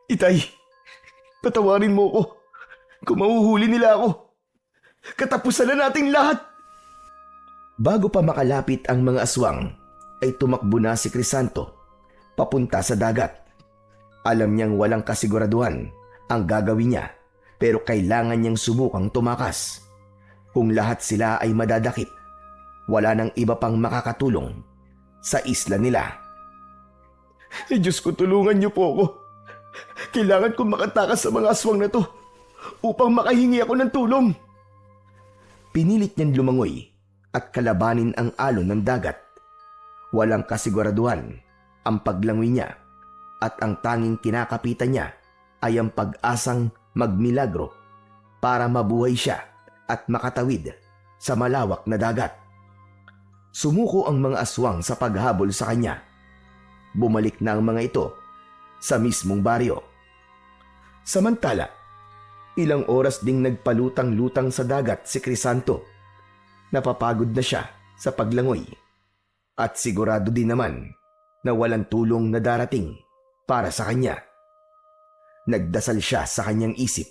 Itay, patawarin mo ko. Kung mahuhuli nila ako, katapusan na nating lahat. Bago pa makalapit ang mga aswang, ay tumakbo na si Crisanto papunta sa dagat. Alam niyang walang kasiguraduhan ang gagawin niya pero kailangan niyang subukang tumakas. Kung lahat sila ay madadakip, wala nang iba pang makakatulong sa isla nila. Diyos ko, tulungan niyo po ako. Kailangan kong makatakas sa mga aswang na to upang makahingi ako ng tulong. Pinilit niyang lumangoy at kalabanin ang alon ng dagat. Walang kasiguraduhan ang paglangoy niya at ang tanging kinakapitan niya ay ang pag-asang magmilagro para mabuhay siya at makatawid sa malawak na dagat. Sumuko ang mga aswang sa paghabol sa kanya. Bumalik na ang mga ito sa mismong baryo. Samantala, ilang oras ding nagpalutang-lutang sa dagat si Crisanto. Napapagod na siya sa paglangoy at sigurado din naman na walang tulong na darating para sa kanya. Nagdasal siya sa kanyang isip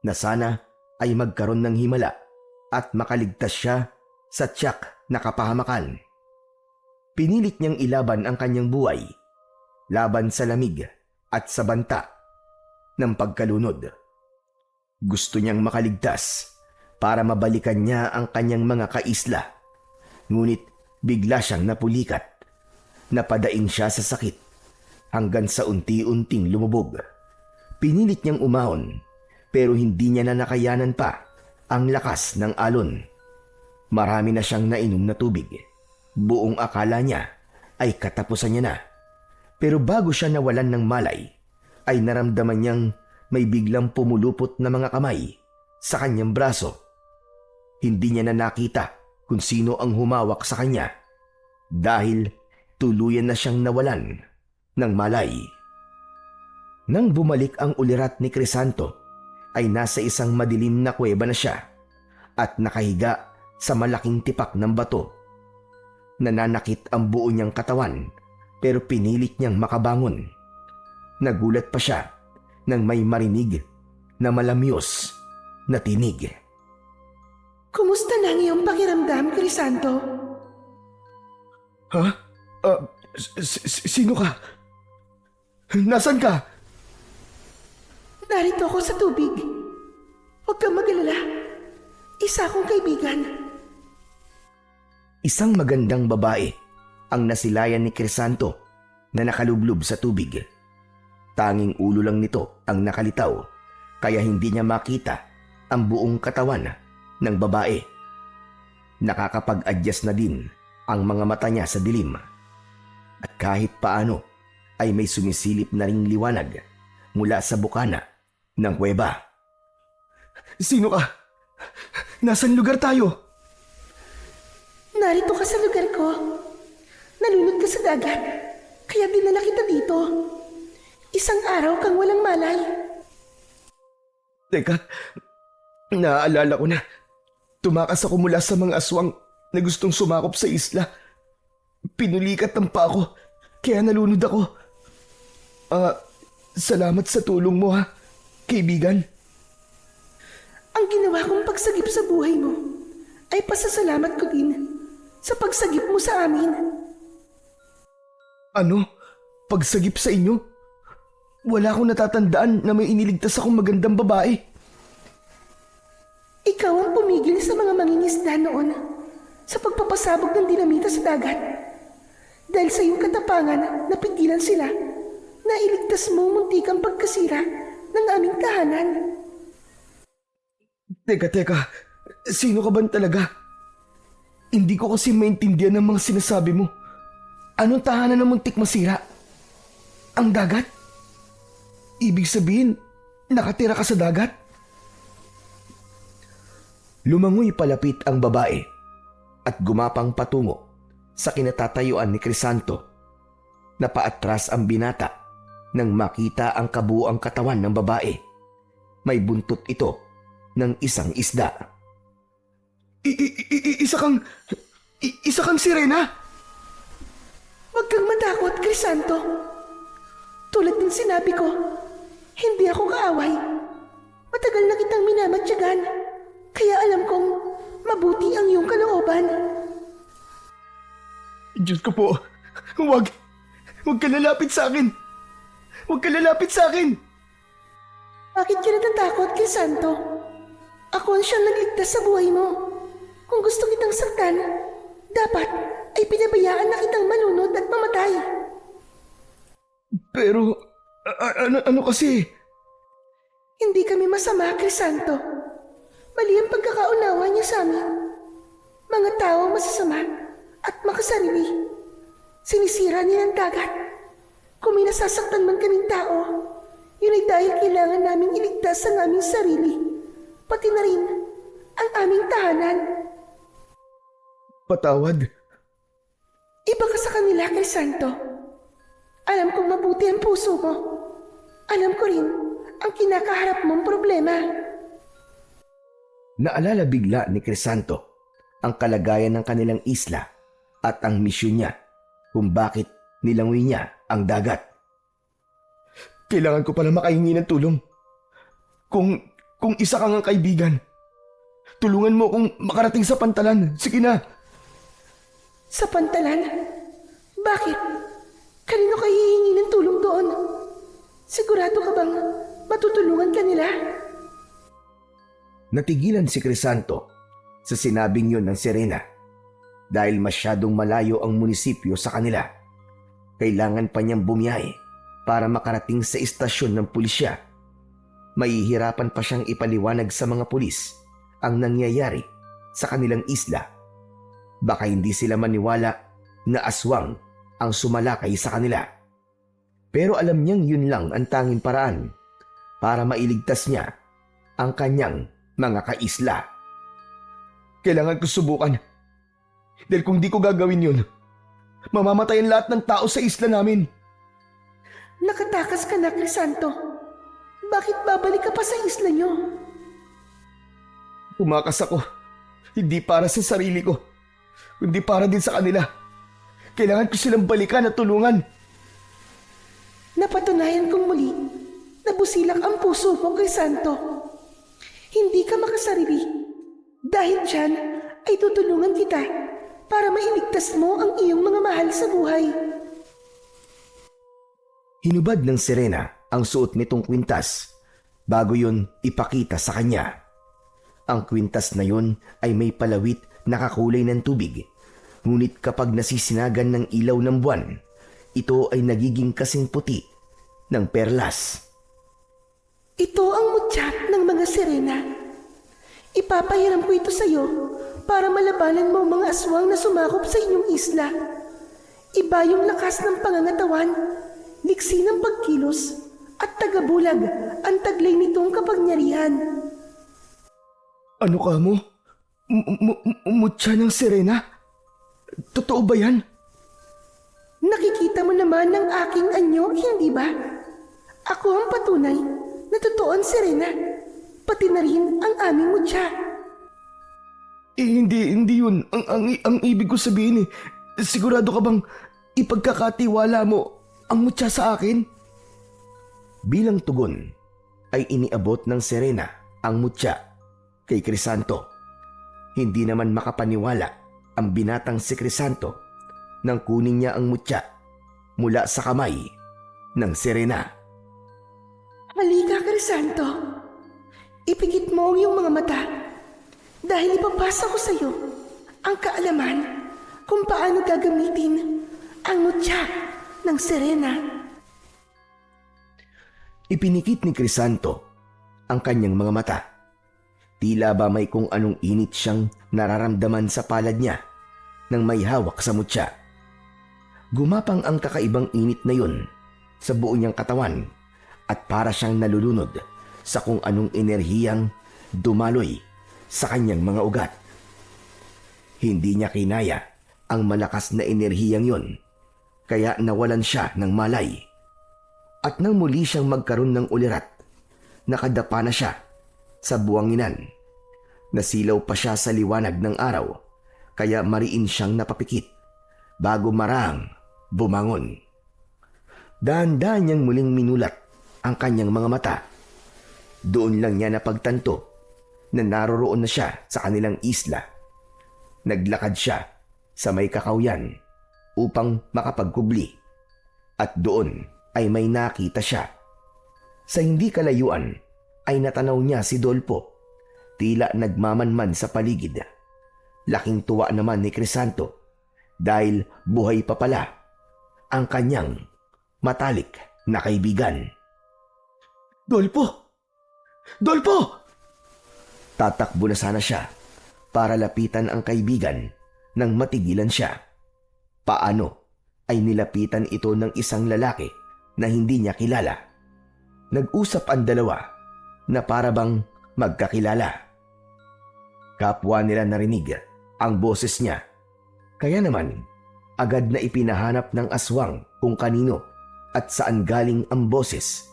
na sana ay magkaroon ng himala at makaligtas siya sa tiyak na kapahamakan. Pinilit niyang ilaban ang kanyang buhay laban sa lamig at sa banta ng pagkalunod. Gusto niyang makaligtas para mabalikan niya ang kanyang mga kaisla. Ngunit bigla siyang napulikat. Napadaing siya sa sakit hanggang sa unti-unting lumubog. Pinilit niyang umahon pero hindi niya na nakayanan pa ang lakas ng alon. Marami na siyang nainom na tubig. Buong akala niya ay katapusan niya na. Pero bago siya nawalan ng malay, ay naramdaman niyang may biglang pumulupot na mga kamay sa kanyang braso. Hindi niya na nakita kung sino ang humawak sa kanya dahil tuluyan na siyang nawalan ng malay. Nang bumalik ang ulirat ni Crisanto, ay nasa isang madilim na kuweba na siya at nakahiga sa malaking tipak ng bato. Nananakit ang buo niyang katawan pero pinilit niyang makabangon. Nagulat pa siya nang may marinig na malamyos na tinig. Kumusta na ang iyong pakiramdam, Crisanto? Ha? Sino ka? Nasaan ka? Narito ako sa tubig. Huwag kang mag-alala. Isa akong kaibigan. Isang magandang babae ang nasilayan ni Crisanto na nakalublob sa tubig. Tanging ulo lang nito ang nakalitaw kaya hindi niya makita ang buong katawan ng babae. Nakakapag-adjust na din ang mga mata niya sa dilim. At kahit paano ay may sumisilip na ring liwanag mula sa bukana ng kuweba. Sino ka? Nasaan lugar tayo? Narito ka sa lugar ko. Nalunod ka sa dagat. Kaya dinala kita dito. Isang araw kang walang malay. Teka, naaalala ko na. Tumakas ako mula sa mga aswang na gustong sumakop sa isla. Pinulikat ng pa ako, kaya nalunod ako. Salamat sa tulong mo ha, kaibigan. Ang ginawa kong pagsagip sa buhay mo ay pasasalamat ko din sa pagsagip mo sa amin. Ano? Pagsagip sa inyo? Wala akong natatandaan na may iniligtas akong magandang babae. Ikaw ang pumigil sa mga mangingisda noon sa pagpapasabog ng dinamita sa dagat. Dahil sa iyong katapangan, napigilan sila na iligtas mo muntikang pagkasira ng aming tahanan. Teka, sino ka ba talaga? Hindi ko kasi maintindihan ang mga sinasabi mo. Anong tahanan ng muntik masira? Ang dagat? Ibig sabihin, nakatira ka sa dagat? Lumangoy palapit ang babae at gumapang patungo sa kinatatayuan ni Crisanto. Napaatras ang binata nang makita ang kabuuang katawan ng babae. May buntot ito ng isang isda. Isa kang sirena? Huwag kang matakot, Crisanto. Tulad ng sinabi ko, hindi ako kaaway. Matagal na kitang minamatyagan, kaya alam kong mabuti ang iyong kalooban. Diyos ko po, huwag ka lalapit sa akin. Huwag ka lalapit sa akin. Bakit ka natatakot, Crisanto? Ako ang siyang nagligtas sa buhay mo. Kung gusto kitang saktan, dapat ay pinabayaan na kitang malunod at mamatay. Pero, ano kasi? Hindi kami masama, Crisanto. Mali ang pagkakaunawa niya sa amin. Mga tao masasama at makasarili. Sinisira niya ang dagat. Kung may nasasaktan man kaming tao, yun ay dahil kailangan naming iligtas ang aming sarili, pati na rin ang aming tahanan. Patawad. Iba ka sa kanila, Crisanto. Alam kong mabuti ang puso mo. Alam ko rin ang kinakaharap mong problema. Naalala bigla ni Crisanto ang kalagayan ng kanilang isla at ang misyon niya kung bakit nilangoy niya ang dagat. Kailangan ko pala makahingi ng tulong. Kung isa kang ang kaibigan, tulungan mo kung makarating sa pantalan. Sige na. Sa pantalan? Bakit? Kanino ka hihingi ng tulong doon? Sigurado ka bang matutulungan ka nila? Natigilan si Crisanto sa sinabing yun ng Serena dahil masyadong malayo ang munisipyo sa kanila. Kailangan pa niyang bumiyahe para makarating sa istasyon ng pulisya. Mahihirapan pa siyang ipaliwanag sa mga pulis ang nangyayari sa kanilang isla. Baka hindi sila maniwala na aswang ang sumalakay sa kanila. Pero alam niyang yun lang ang tanging paraan para mailigtas niya ang kanyang mga kaisla. Kailangan ko subukan. Dahil kung di ko gagawin yun, mamamatay ang lahat ng tao sa isla namin. Nakatakas ka na, Crisanto. Bakit babalik ka pa sa isla niyo? Tumakas ako. Hindi para sa sarili ko, kundi para din sa kanila. Kailangan ko silang balikan at tulungan. Napatunayan kong muli na busilak ang puso mo, Crisanto. Hindi ka makasarili. Dahil dyan ay tutulungan kita para mailigtas mo ang iyong mga mahal sa buhay. Hinubad ng Serena ang suot nitong kwintas bago yun ipakita sa kanya. Ang kwintas na yun ay may palawit na kakulay ng tubig. Ngunit kapag nasisinagan ng ilaw ng buwan, ito ay nagiging kasing puti ng perlas. Ito ang mutyat ng mga Serena. Ipapahiram ko ito sa iyo para malabanan mo ang mga aswang na sumakop sa inyong isla. Iba yung lakas ng pangangatawan, liksi ng pagkilos, at tagabulag ang taglay nitong kapangyarihan. Ano ka mo? Mutya ng Serena? Totoo ba yan? Nakikita mo naman ang aking anyo, hindi ba? Ako ang patunay na totoo ang Serena, pati na rin ang aming mutya. Hindi yun. Ang ibig ko sabihin sigurado ka bang ipagkakatiwala mo ang mutya sa akin? Bilang tugon ay iniabot ng Serena ang mutya kay Crisanto. Hindi naman makapaniwala ang binatang si Crisanto nang kunin niya ang mutya mula sa kamay ng Serena. Halika, Crisanto. Ipikit mo ang iyong mga mata dahil ipapasa ko sa iyo ang kaalaman kung paano gagamitin ang mutya ng Serena. Ipinikit ni Crisanto ang kanyang mga mata. Tila ba may kung anong init siyang nararamdaman sa palad niya nang may hawak sa mutya. Gumapang ang kakaibang init na yun sa buo niyang katawan at para siyang nalulunod sa kung anong enerhiyang dumaloy sa kanyang mga ugat. Hindi niya kinaya ang malakas na enerhiyang yon, kaya nawalan siya ng malay. At nang muli siyang magkaroon ng ulirat, nakadapa na siya sa buwanginan. Nasilaw pa siya sa liwanag ng araw, kaya mariin siyang napapikit bago marang bumangon. Dahan-dahan niyang muling minulat ang kanyang mga mata. Doon lang niya napagtanto na naroroon na siya sa kanilang isla. Naglakad siya sa may kakawyan upang makapagkubli at doon ay may nakita siya. Sa hindi kalayuan ay natanaw niya si Dolpo, tila nagmamanman sa paligid. Laking tuwa naman ni Crisanto dahil buhay pa pala ang kanyang matalik na kaibigan. Dolpo! Dolpo! Tatakbo na sana siya para lapitan ang kaibigan nang matigilan siya. Paano ay nilapitan ito ng isang lalaki na hindi niya kilala. Nag-usap ang dalawa na parabang magkakilala. Kapwa nila narinig ang boses niya. Kaya naman, agad na ipinahanap ng aswang kung kanino at saan galing ang boses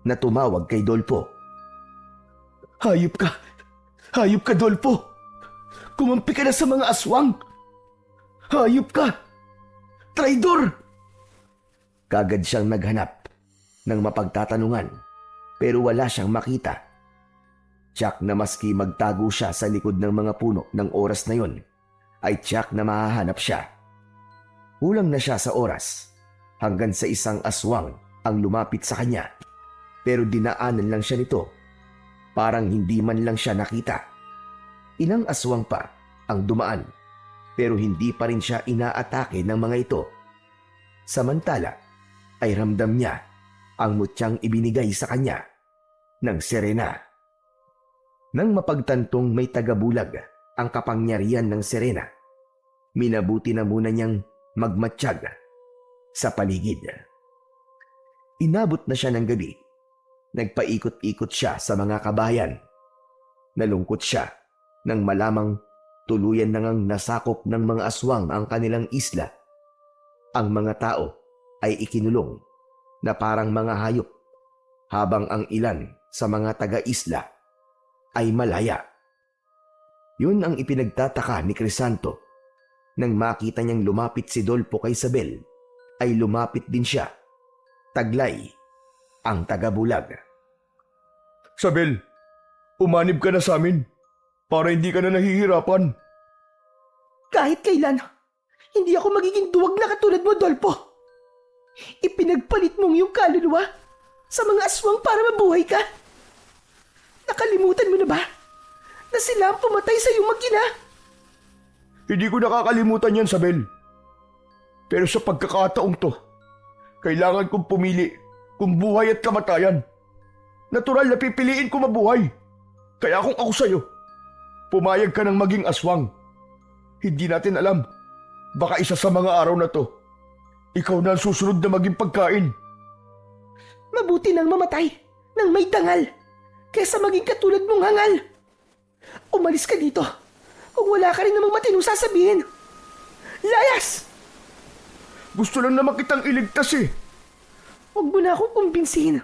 na tumawag kay Dolpo. Hayop ka! Hayop ka, Dolpo! Kumampi ka na sa mga aswang! Hayop ka! Traidor! Kagad siyang naghanap ng mapagtatanungan pero wala siyang makita. Tiyak na maski magtago siya sa likod ng mga puno ng oras na yon, ay tiyak na mahahanap siya. Kulang na siya sa oras hanggang sa isang aswang ang lumapit sa kanya pero dinaanan lang siya nito. Parang hindi man lang siya nakita. Ilang aswang pa ang dumaan pero hindi pa rin siya inaatake ng mga ito. Samantala ay ramdam niya ang mutyang ibinigay sa kanya ng Serena. Nang mapagtantong may tagabulag ang kapangyarihan ng Serena, minabuti na muna niyang magmatsyag sa paligid. Inabot na siya ng gabi. Nagpaikot-ikot siya sa mga kabayan. Nalungkot siya nang malamang tuluyan na ngang nasakop ng mga aswang ang kanilang isla. Ang mga tao ay ikinulong na parang mga hayop habang ang ilan sa mga taga-isla ay malaya. Yun ang ipinagtataka ni Crisanto. Nang makita niyang lumapit si Dolpo kay Isabel, ay lumapit din siya. Taglay ang tagabulag. Isabel, umanib ka na sa amin para hindi ka na nahihirapan. Kahit kailan, hindi ako magiging duwag na katulad mo, Dolpo. Ipinagpalit mong iyong kaluluwa sa mga aswang para mabuhay ka. Nakalimutan mo na ba na sila ang pumatay sa iyong mag-ina? Hindi ko nakakalimutan yan, Isabel. Pero sa pagkakataong to, kailangan kong pumili kung buhay at kamatayan. Natural na pipiliin ko mabuhay. Kaya kung ako sa'yo, pumayag ka ng maging aswang. Hindi natin alam. Baka isa sa mga araw na to, ikaw na ang susunod na maging pagkain. Mabuti nang mamatay nang may dangal kaysa maging katulad mong hangal. Umalis ka dito kung wala ka rin namang matinong sasabihin. Layas! Gusto lang naman kitang iligtas eh. Huwag mo na akong kumbinsihin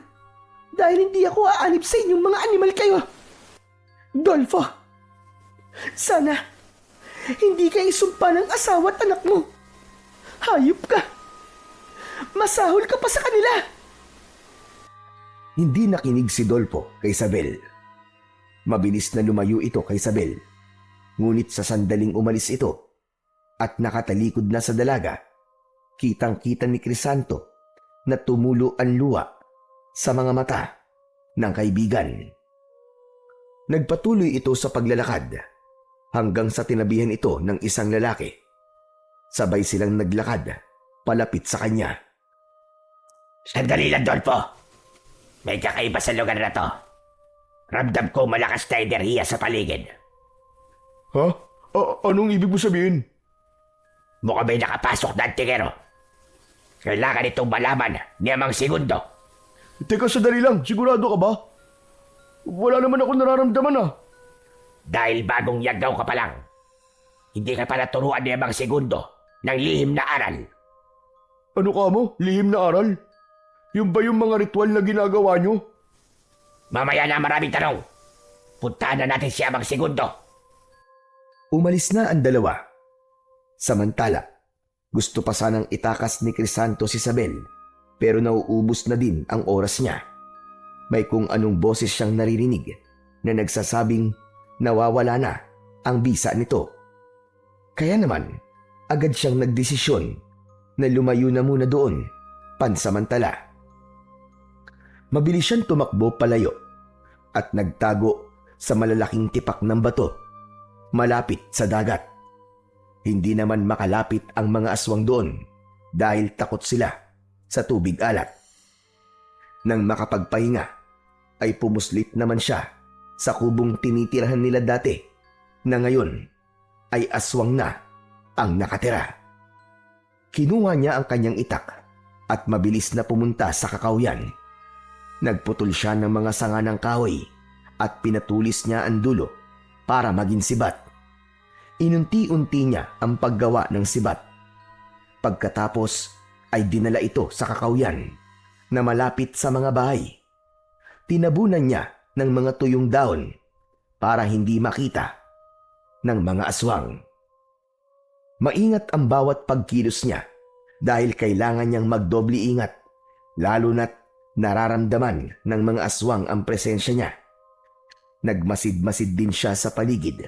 dahil hindi ako aanib sa inyong mga animal kayo. Dolfo, sana hindi ka isumpa ng asawa at anak mo. Hayop ka. Masahol ka pa sa kanila. Hindi nakinig si Dolpo kay Isabel. Mabilis na lumayo ito kay Isabel. Ngunit sa sandaling umalis ito at nakatalikod na sa dalaga, kitang-kita ni Crisanto na tumulo ang luha sa mga mata ng kaibigan. Nagpatuloy ito sa paglalakad hanggang sa tinabihan ito ng isang lalaki. Sabay silang naglakad palapit sa kanya. Sandali lang, Dolpo. May kakaiba sa lugar na to. Ramdam ko malakas na enerhiya sa paligid. Ha? Anong ibig mo sabihin? Mukhang may nakapasok na antingero. Kailangan itong malaman ni Amang Segundo. Teka, sandali lang. Sigurado ka ba? Wala naman ako nararamdaman ah. Dahil bagong yagaw ka pa lang, hindi ka pa naturuan ni Amang Segundo ng lihim na aral. Ano ka mo? Lihim na aral? Yung ba yung mga ritual na ginagawa nyo? Mamaya na maraming tanong. Puntahan na natin si Amang Segundo. Umalis na ang dalawa. Samantala, gusto pa sanang itakas ni Crisanto si Isabel pero nauubos na din ang oras niya. May kung anong boses siyang naririnig na nagsasabing nawawala na ang bisa nito. Kaya naman, agad siyang nagdesisyon na lumayo na muna doon pansamantala. Mabilis siyang tumakbo palayo at nagtago sa malalaking tipak ng bato malapit sa dagat. Hindi naman makalapit ang mga aswang doon dahil takot sila sa tubig alat. Nang makapagpahinga ay pumuslit naman siya sa kubong tinitirahan nila dati na ngayon ay aswang na ang nakatira. Kinuha niya ang kanyang itak at mabilis na pumunta sa kakawyan. Nagputol siya ng mga sanga ng kahoy at pinatulis niya ang dulo para maging sibat. Inunti-unti niya ang paggawa ng sibat. Pagkatapos ay dinala ito sa kakawyan na malapit sa mga bahay. Tinabunan niya ng mga tuyong dahon para hindi makita ng mga aswang. Maingat ang bawat pagkilos niya dahil kailangan niyang magdobli ingat, lalo na't nararamdaman ng mga aswang ang presensya niya. Nagmasid-masid din siya sa paligid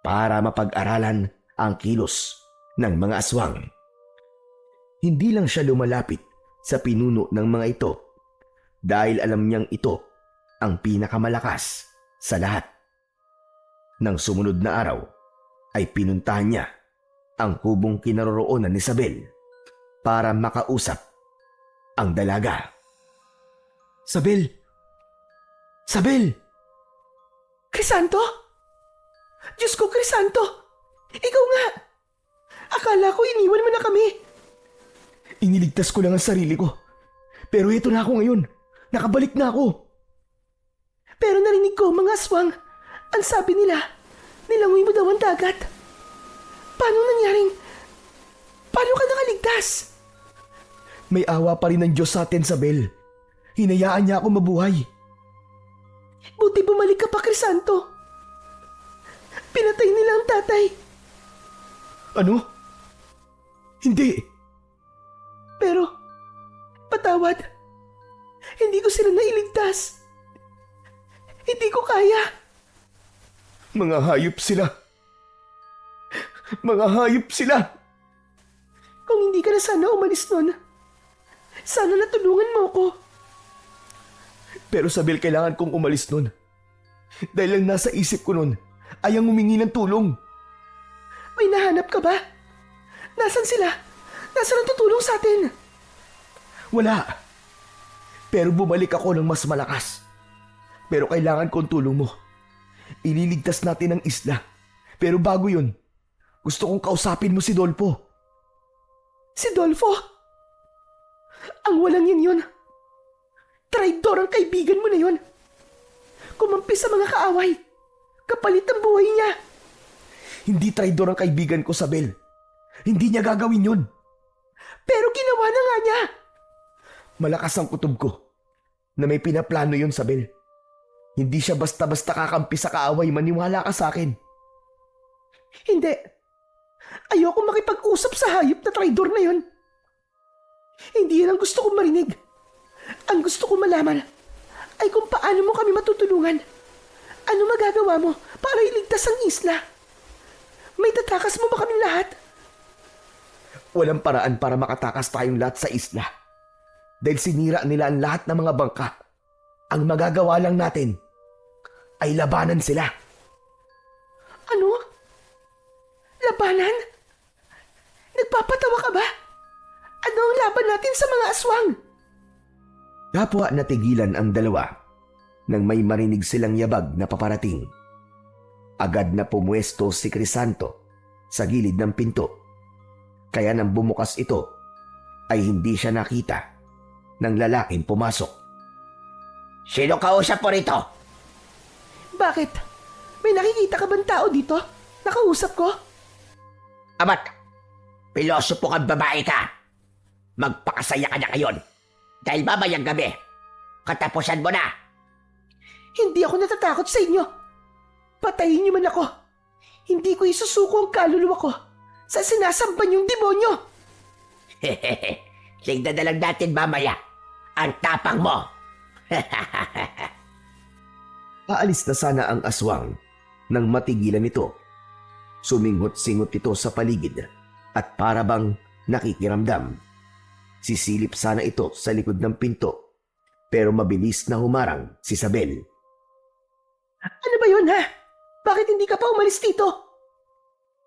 para mapag-aralan ang kilos ng mga aswang. Hindi lang siya lumalapit sa pinuno ng mga ito dahil alam niyang ito ang pinakamalakas sa lahat. Nang sumunod na araw ay pinuntahan niya ang kubong kinaroroonan ni Sabel para makausap ang dalaga. Sabel! Sabel! Crisanto? Diyos ko, Crisanto! Ikaw nga! Akala ko iniwan mo na kami. Iniligtas ko lang ang sarili ko. Pero ito na ako ngayon. Nakabalik na ako. Pero narinig ko mga aswang. Ang sabi nila, nilangoy mo daw ang dagat. Paano ka nakaligtas? May awa pa rin ng Diyos sa atin, Sabel. Hinayaan niya ako mabuhay. Buti bumalik ka pa, Crisanto. Pinatay nila ang tatay. Ano? Hindi. Pero, patawad. Hindi ko sila nailigtas. Hindi ko kaya. Mga hayop sila. Mga hayop sila. Kung hindi ka na sana umalis nun, sana natulungan mo ko. Pero Sabel, kailangan kong umalis nun. Dahil lang nasa isip ko nun ay ang humingi ng tulong. May nahanap ka ba? Nasaan sila? Nasaan ang tutulong sa atin? Wala. Pero bumalik ako ng mas malakas. Pero kailangan ko ang tulong mo. Ililigtas natin ang isla. Pero bago yun, gusto kong kausapin mo si Dolfo. Si Dolfo? Ang walang yun. Traidor ang kaibigan mo na yun. Kumampi sa mga kaaway. Kapalit ang buhay niya. Hindi traidor ang kaibigan ko, Sabel. Hindi niya gagawin yun. Pero ginawa na nga niya. Malakas ang kutob ko na may pinaplano yun, Sabel. Hindi siya basta-basta kakampi sa kaaway. Maniwala ka sa akin. Hindi. Ayoko makipag-usap sa hayop na traidor na yun. Hindi yan ang gusto kong marinig. Ang gusto kong malaman ay kung paano mo kami matutulungan. Ano magagawa mo para iligtas ang isla? May tatakas mo ba kami lahat? Walang paraan para makatakas tayong lahat sa isla. Dahil sinira nila ang lahat ng mga bangka. Ang magagawa lang natin ay labanan sila. Ano? Labanan? Nagpapatawa ka ba? Ano ang laban natin sa mga aswang? Kapwa natigilan ang dalawa nang may marinig silang yabag na paparating. Agad na pumuesto si Crisanto sa gilid ng pinto. Kaya nang bumukas ito ay hindi siya nakita ng lalaking pumasok. Sino kausap mo rito? Bakit? May nakikita ka bang tao dito? Nakausap ko? Amat, pilosopo kang babae ka. Magpakasaya ka na ngayon. Dahil mamayang gabi, katapusan mo na. Hindi ako natatakot sa inyo. Patayin niyo man ako. Hindi ko isusuko ang kaluluwa ko sa sinasampan yung demonyo. Tignan na lang natin mamaya. Ang tapang mo. Aalis na sana ang aswang nang matigilan ito. Sumingot-singot ito sa paligid at para bang nakikiramdam. Sisilip sana ito sa likod ng pinto pero mabilis na humarang si Sabel. Ano ba yun, ha? Bakit hindi ka pa umalis dito?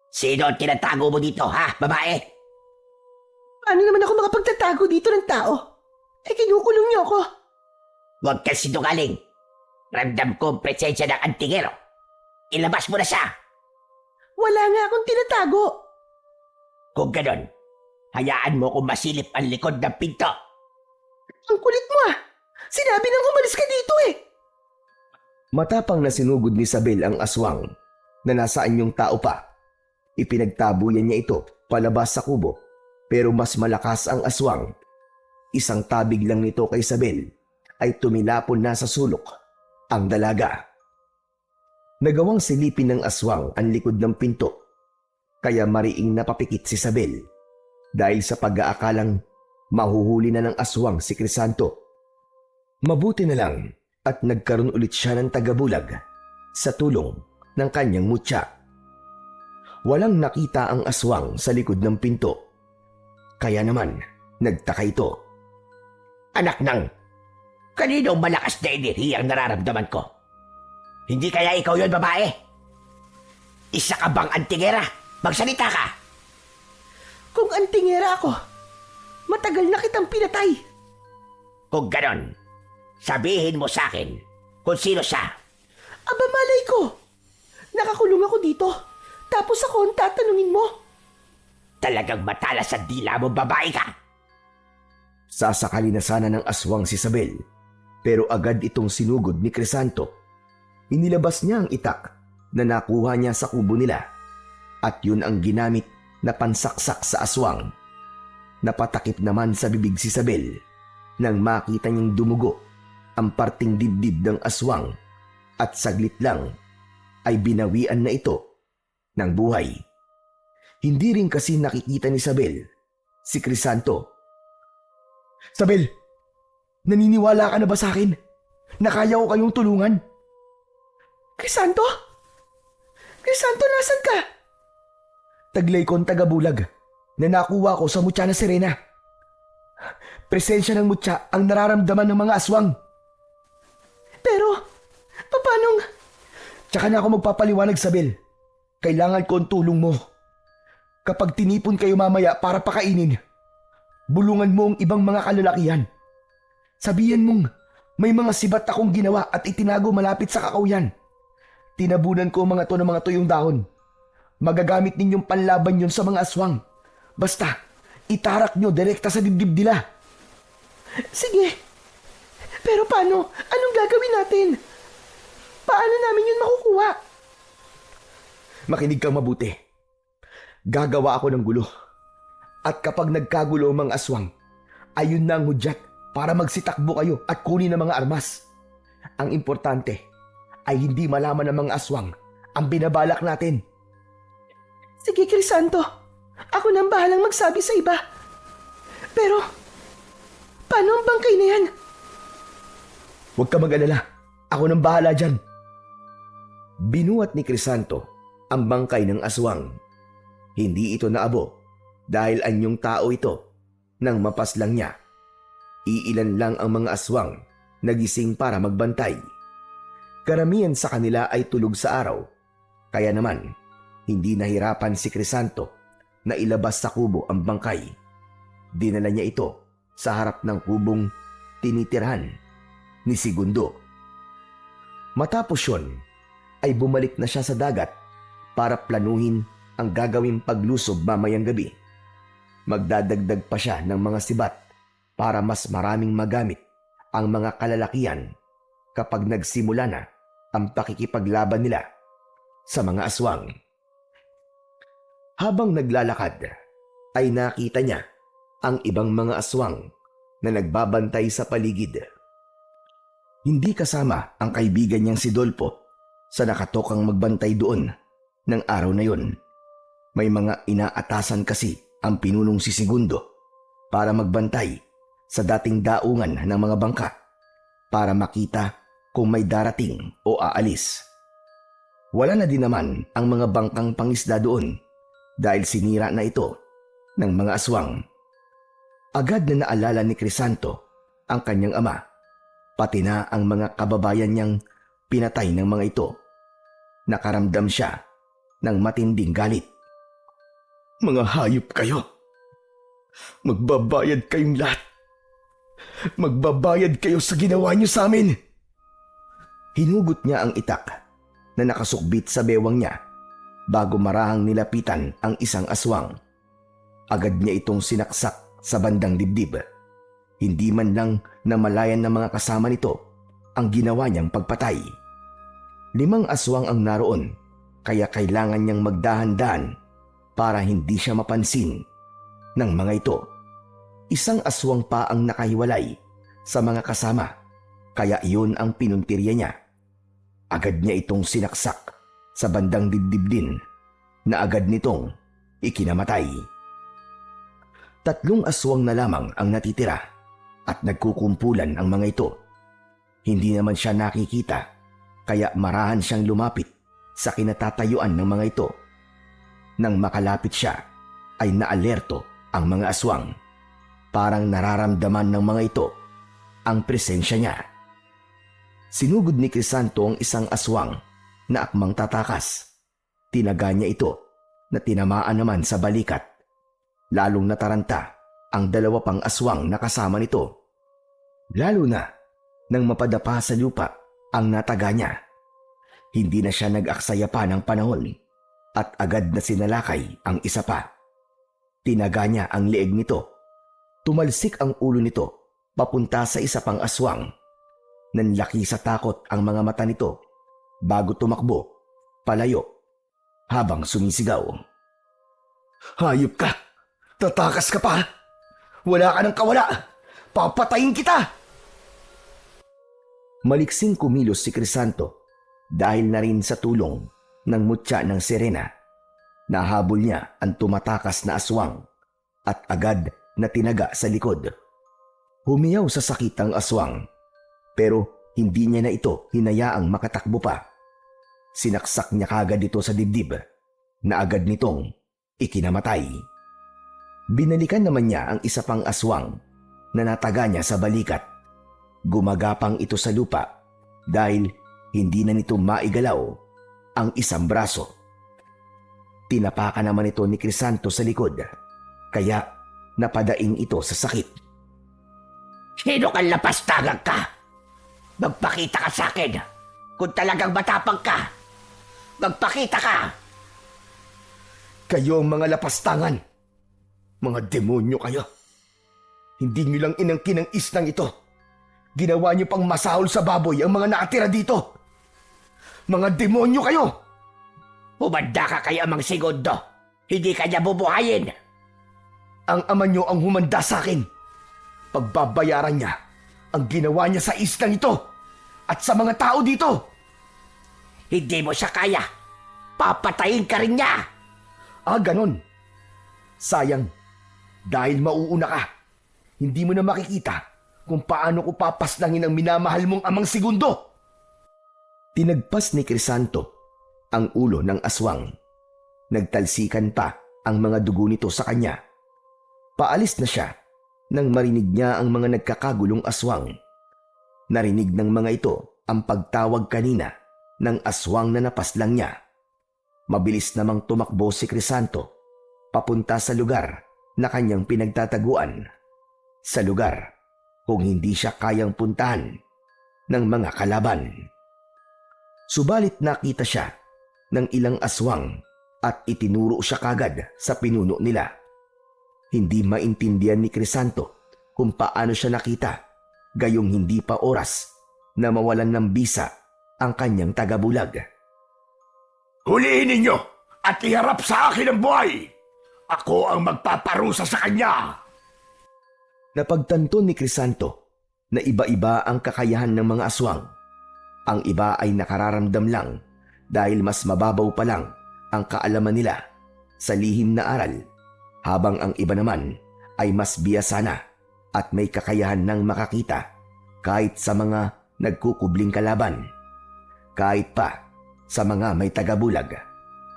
Sino ang tinatago mo dito, ha, babae? Paano naman ako makapagtatago dito ng tao? Kinukulong niyo ako. Huwag kang sinungaling. Ramdam ko ang presensya ng antingero. Ilabas mo na siya. Wala nga akong tinatago. Kung ganon, Hayaan mo kung masilip ang likod ng pinto. Ang kulit mo ah! Sinabi nang umalis ka dito eh! Matapang na sinugod ni Isabel ang aswang na nasaan yung tao pa. Ipinagtabuyan niya ito palabas sa kubo pero mas malakas ang aswang. Isang tabig lang nito kay Isabel ay tumilapon na sa sulok ang dalaga. Nagawang silipin ng aswang ang likod ng pinto kaya mariing napapikit si Isabel dahil sa pag-aakalang mahuhuli na ng aswang si Crisanto. Mabuti na lang at nagkaroon ulit siya ng tagabulag sa tulong ng kanyang mutya. Walang nakita ang aswang sa likod ng pinto. Kaya naman, nagtaka ito. Anak nang, kanino malakas na enerhiya ang nararamdaman ko? Hindi kaya ikaw yon, babae? Isa ka bang antingera? Magsalita ka! Kung antingera ako, matagal na kitang pinatay. Kung ganon, sabihin mo sa akin kung sino siya. Aba malay ko! Nakakulong ako dito, tapos ako ang tatanungin mo. Talagang matalas ang dila mo, babae ka! Sasakali na sana ng aswang si Isabel pero agad itong sinugod ni Crisanto. Inilabas niya ang itak na nakuha niya sa kubo nila at yun ang ginamit na pansaksak sa aswang. Napatakip naman sa bibig si Isabel nang makita niyang dumugo ang parting dibdib ng aswang at saglit lang ay binawian na ito ng buhay. Hindi rin kasi nakikita ni Isabel si Crisanto. Isabel, naniniwala ka na ba sa akin na kaya ko kayong tulungan? Crisanto? Crisanto, nasan ka? Taglay kong tagabulag na nakuha ko sa mutya na Serena. Presensya ng mutya ang nararamdaman ng mga aswang. Pero, papanong... Tsaka na ako magpapaliwanag, Isabel. Kailangan ko ang tulong mo. Kapag tinipon kayo mamaya para pakainin, bulungan mo ang ibang mga kalalakihan. Sabihan mong may mga sibat akong ginawa at itinago malapit sa kakauyan. Tinabunan ko mga to ng mga tuyong dahon. Magagamit ninyong panlaban yun sa mga aswang. Basta, itarak nyo direkta sa dibdib nila. Sige. Pero paano? Anong gagawin natin? Paano namin yun makukuha? Makinig kang mabuti. Gagawa ako ng gulo. At kapag nagkagulo ang mga aswang, ayun na ang hudyat para magsitakbo kayo at kunin ang mga armas. Ang importante ay hindi malaman ng mga aswang ang binabalak natin. Sige, Crisanto. Ako nang bahalang magsabi sa iba. Pero, paano ang bangkay na yan? Huwag ka mag-alala. Ako nang bahala dyan. Binuhat ni Crisanto ang bangkay ng aswang. Hindi ito naabo dahil anyong tao ito nang mapaslang niya. Iilan lang ang mga aswang nagising para magbantay. Karamihan sa kanila ay tulog sa araw. Kaya naman, hindi nahirapan si Crisanto na ilabas sa kubo ang bangkay. Dinala niya ito sa harap ng kubong tinitirhan ni Segundo. Matapos yun, ay bumalik na siya sa dagat para planuhin ang gagawing paglusob mamayang gabi. Magdadagdag pa siya ng mga sibat para mas maraming magamit ang mga kalalakihan kapag nagsimula na ang pakikipaglaban nila sa mga aswang. Habang naglalakad, ay nakita niya ang ibang mga aswang na nagbabantay sa paligid. Hindi kasama ang kaibigan niyang si Dolpo sa nakatokang magbantay doon ng araw na yun. May mga inaatasan kasi ang pinunong si Segundo para magbantay sa dating daungan ng mga bangka para makita kung may darating o aalis. Wala na din naman ang mga bangkang pangisda doon dahil sinira na ito ng mga aswang. Agad na naalala ni Crisanto ang kanyang ama, pati na ang mga kababayan niyang pinatay ng mga ito. Nakaramdam siya ng matinding galit. Mga hayop kayo! Magbabayad kayong lahat! Magbabayad kayo sa ginawa niyo sa amin! Hinugot niya ang itak na nakasukbit sa bewang niya bago marahang nilapitan ang isang aswang. Agad niya itong sinaksak sa bandang dibdib. Hindi man lang namalayan ng mga kasama nito ang ginawa niyang pagpatay. 5 aswang ang naroon, kaya kailangan niyang magdahan-dahan para hindi siya mapansin ng mga ito. 1 aswang pa ang nakahiwalay sa mga kasama, kaya iyon ang pinuntirya niya. Agad niya itong sinaksak sa bandang dibdib din na agad nitong ikinamatay. 3 aswang na lamang ang natitira at nagkukumpulan ang mga ito. Hindi naman siya nakikita, kaya marahan siyang lumapit sa kinatatayuan ng mga ito. Nang makalapit siya, ay naalerto ang mga aswang. Parang nararamdaman ng mga ito ang presensya niya. Sinugod ni Crisanto ang 1 aswang na akmang tatakas. Tinaga niya ito na tinamaan naman sa balikat. Lalong nataranta ang 2 pang aswang na kasama nito. Lalo na nang mapadapa sa lupa ang nataga niya. Hindi na siya nag-aksaya pa ng panahon at agad na sinalakay ang isa pa. Tinaga niya ang leeg nito. Tumalsik ang ulo nito papunta sa 1 pang aswang. Nanlaki sa takot ang mga mata nito bago tumakbo palayo habang sumisigaw. Hayop ka! Tatakas ka pa! Wala ka ng kawala! Papatayin kita! Maliksing kumilos si Crisanto dahil na rin sa tulong ng mutya ng Serena. Nahabol niya ang tumatakas na aswang at agad na tinaga sa likod. Humiyaw sa sakit ang aswang, pero hindi niya na ito hinayaang makatakbo pa. Sinaksak niya kagad ito sa dibdib na agad nitong ikinamatay. Binalikan naman niya ang 1 pang aswang na nataga niya sa balikat. Gumagapang ito sa lupa dahil hindi na nito maigalaw ang 1 braso. Tinapakan naman ito ni Crisanto sa likod, kaya napadaing ito sa sakit. Sino kang lapastangan ka? Magpakita ka sa akin. Kung talagang matapang ka, magpakita ka. Kayo ang mga lapastangan. Mga demonyo kayo. Hindi nyo lang inangkin ang islang ito. Ginawa nyo pang masahol sa baboy ang mga nakatira dito. Mga demonyo kayo! Humanda ka kay Amang Segundo. Hindi ka niya bubuhayin. Ang ama nyo ang humanda sa akin. Pagbabayaran niya ang ginawa niya sa islang ito at sa mga tao dito. Hindi mo siya kaya. Papatayin ka rin niya. Ah, ganon. Sayang. Dahil mauuna ka, hindi mo na makikita kung paano ko papaslangin ang minamahal mong Amang Segundo. Tinagpas ni Crisanto ang ulo ng aswang. Nagtalsikan pa ang mga dugo nito sa kanya. Paalis na siya nang marinig niya ang mga nagkakagulong aswang. Narinig ng mga ito ang pagtawag kanina ng aswang na napaslang niya. Mabilis namang tumakbo si Crisanto papunta sa lugar na kanyang pinagtataguan. Sa lugar kung hindi siya kayang puntahan ng mga kalaban. Subalit nakita siya ng ilang aswang at itinuro siya kagad sa pinuno nila. Hindi maintindihan ni Crisanto kung paano siya nakita, gayong hindi pa oras na mawalan ng bisa ang kanyang tagabulag. Huliin ninyo at iharap sa akin ang buhay. Ako ang magpaparusa sa kanya. Napagtanto ni Crisanto na iba-iba ang kakayahan ng mga aswang. Ang iba ay nakararamdam lang dahil mas mababaw pa lang ang kaalaman nila sa lihim na aral, habang ang iba naman ay mas biyasa na at may kakayahan ng makakita kahit sa mga nagkukubling kalaban, kahit pa sa mga may tagabulag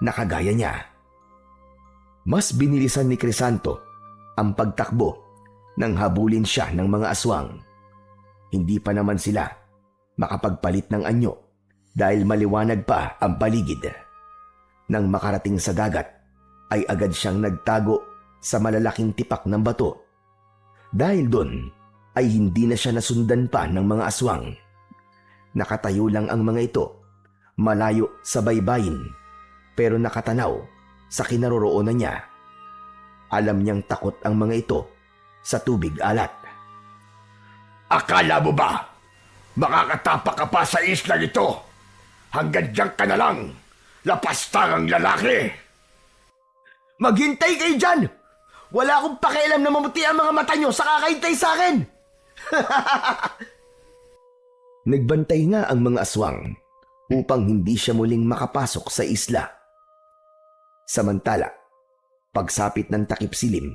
na kagaya niya. Mas binilisan ni Crisanto ang pagtakbo nang habulin siya ng mga aswang. Hindi pa naman sila makapagpalit ng anyo dahil maliwanag pa ang paligid. Nang makarating sa dagat, ay agad siyang nagtago sa malalaking tipak ng bato. Dahil doon, ay hindi na siya nasundan pa ng mga aswang. Nakatayo lang ang mga ito, malayo sa baybayin, pero nakatanaw sa kinaroroonan niya. Alam niyang takot ang mga ito sa tubig alat. Akala mo ba makakatapak ka pa sa isla nito? Hanggang diyan ka na lang, lapastang ang lalaki. Maghintay kayo dyan! Wala akong pakialam na mamuti ang mga mata nyo sa kakahintay sa akin! Nagbantay nga ang mga aswang upang hindi siya muling makapasok sa isla. Samantala, pagsapit ng takip silim,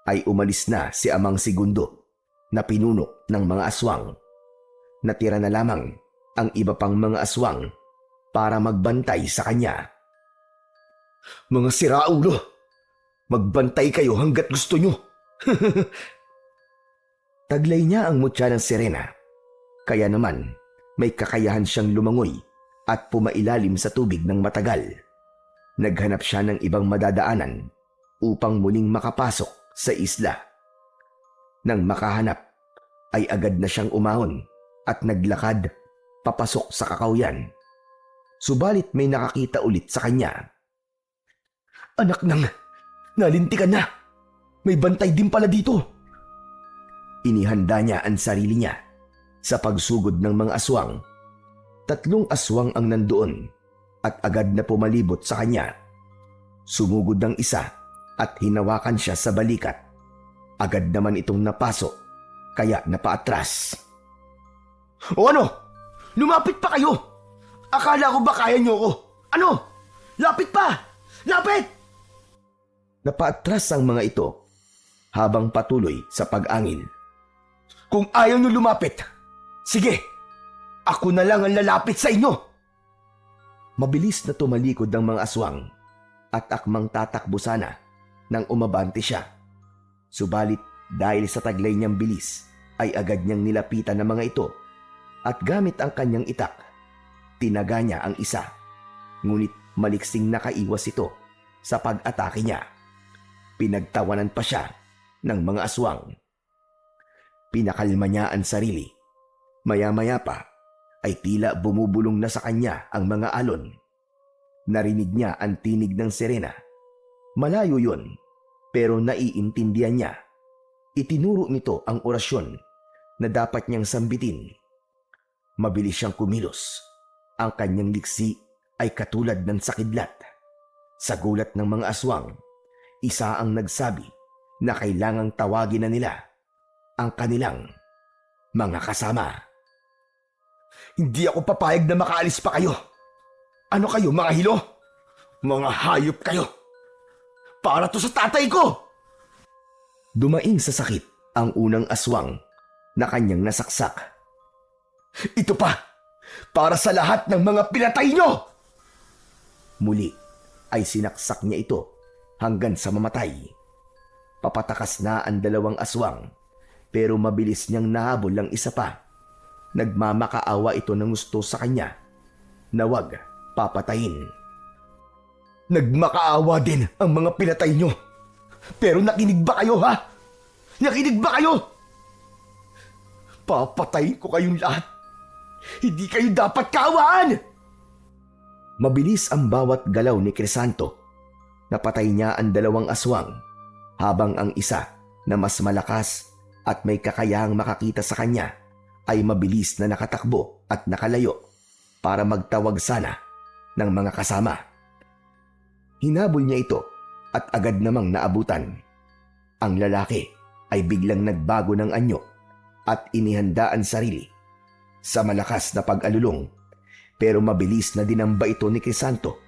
ay umalis na si Amang Segundo na pinuno ng mga aswang. Natira na lamang ang iba pang mga aswang para magbantay sa kanya. Mga siraulo, magbantay kayo hanggat gusto nyo. Taglay niya ang mutya ng sirena, kaya naman may kakayahan siyang lumangoy at pumailalim sa tubig ng matagal. Naghanap siya ng ibang madadaanan upang muling makapasok sa isla. Nang makahanap, ay agad na siyang umahon at naglakad papasok sa kakawyan. Subalit may nakakita ulit sa kanya. Anak nang, nalintikan na. May bantay din pala dito. Inihanda niya ang sarili niya sa pagsugod ng mga aswang. 3 aswang ang nandoon at agad na pumalibot sa kanya. Sumugod ang isa at hinawakan siya sa balikat. Agad naman itong napasok kaya napaatras. O ano? Lumapit pa kayo! Akala ko ba kaya niyo ko? Ano? Lapit pa! Lapit! Napaatras ang mga ito habang patuloy sa pag-angil. Kung ayaw niyo lumapit, sige, ako na lang ang lalapit sa inyo. Mabilis na tumalikod ang mga aswang at akmang tatakbo sana nang umabante siya. Subalit dahil sa taglay niyang bilis ay agad niyang nilapitan ng mga ito at gamit ang kanyang itak, tinaga niya ang isa. Ngunit maliksing nakaiwas ito sa pag-atake niya. Pinagtawanan pa siya ng mga aswang. Pinakalma niya ang sarili. Maya-maya pa ay tila bumubulong na sa kanya ang mga alon. Narinig niya ang tinig ng sirena. Malayo yun, pero naiintindihan niya. Itinuro nito ang orasyon na dapat niyang sambitin. Mabilis siyang kumilos. Ang kanyang liksi ay katulad ng sakidlat. Sa gulat ng mga aswang, isa ang nagsabi na kailangang tawagin na nila ang kanilang mga kasama. Hindi ako papayag na makaalis pa kayo. Ano kayo, mga hilo? Mga hayop kayo. Para to sa tatay ko! Dumaing sa sakit ang unang aswang na kanyang nasaksak. Ito pa! Para sa lahat ng mga pinatay nyo! Muli ay sinaksak niya ito hanggang sa mamatay. Papatakas na ang 2 aswang pero mabilis niyang nahabol ang isa pa. Nagmamakaawa ito ng gusto sa kanya na wag papatayin. Nagmakaawa din ang mga pinatay nyo. Pero nakinig ba kayo, ha? Nakinig ba kayo? Papatayin ko kayong lahat. Hindi kayo dapat kaawaan! Mabilis ang bawat galaw ni Crisanto. Napatay niya ang 2 aswang habang ang isa na mas malakas at may kakayahang makakita sa kanya ay mabilis na nakatakbo at nakalayo para magtawag sana ng mga kasama. Hinabol niya ito at agad namang naabutan. Ang lalaki ay biglang nagbago ng anyo at inihanda ang sarili sa malakas na pag-alulong, pero mabilis na dinamba ito ni Crisanto.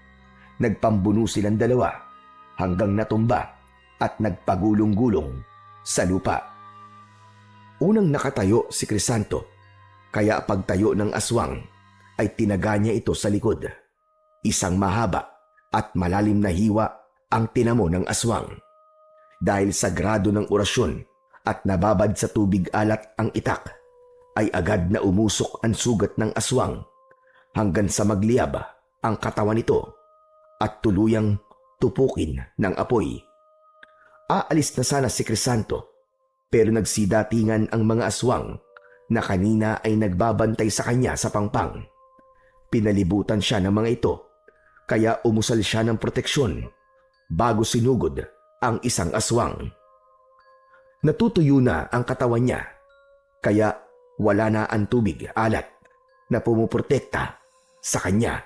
Nagpambuno silang 2 hanggang natumba at nagpagulong-gulong sa lupa. Unang nakatayo si Crisanto, kaya pagtayo ng aswang ay tinaga niya ito sa likod. Isang mahaba at malalim na hiwa ang tinamo ng aswang. Dahil sagrado ng orasyon at nababad sa tubig alat ang itak, ay agad na umusok ang sugat ng aswang hanggang sa magliyab ang katawan nito at tuluyang tupukin ng apoy. Aalis na sana si Crisanto pero nagsidatingan ang mga aswang na kanina ay nagbabantay sa kanya sa pangpang. Pinalibutan siya ng mga ito kaya umusal siya ng proteksyon bago sinugod ang isang aswang. Natutuyo na ang katawan niya, kaya wala na ang tubig alat na pumuprotekta sa kanya.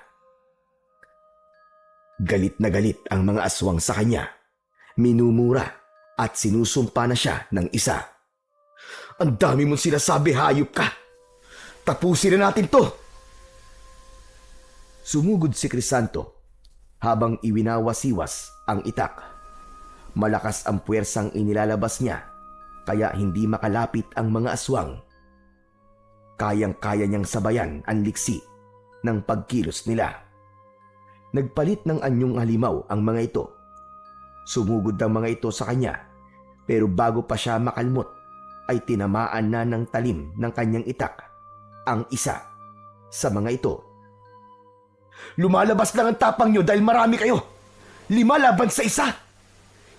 Galit na galit ang mga aswang sa kanya. Minumura at sinusumpa na siya ng isa. Ang dami mong sinasabi, hayop ka! Tapusin na natin to! Sumugod si Crisanto habang iwinawasiwas ang itak. Malakas ang puwersang inilalabas niya kaya hindi makalapit ang mga aswang. Kayang-kaya niyang sabayan ang liksi ng pagkilos nila. Nagpalit ng anyong halimaw ang mga ito. Sumugod ang mga ito sa kanya, pero bago pa siya makalmot ay tinamaan na ng talim ng kanyang itak ang isa sa mga ito. Lumalabas lang ang tapang nyo dahil marami kayo. 5 laban sa isa.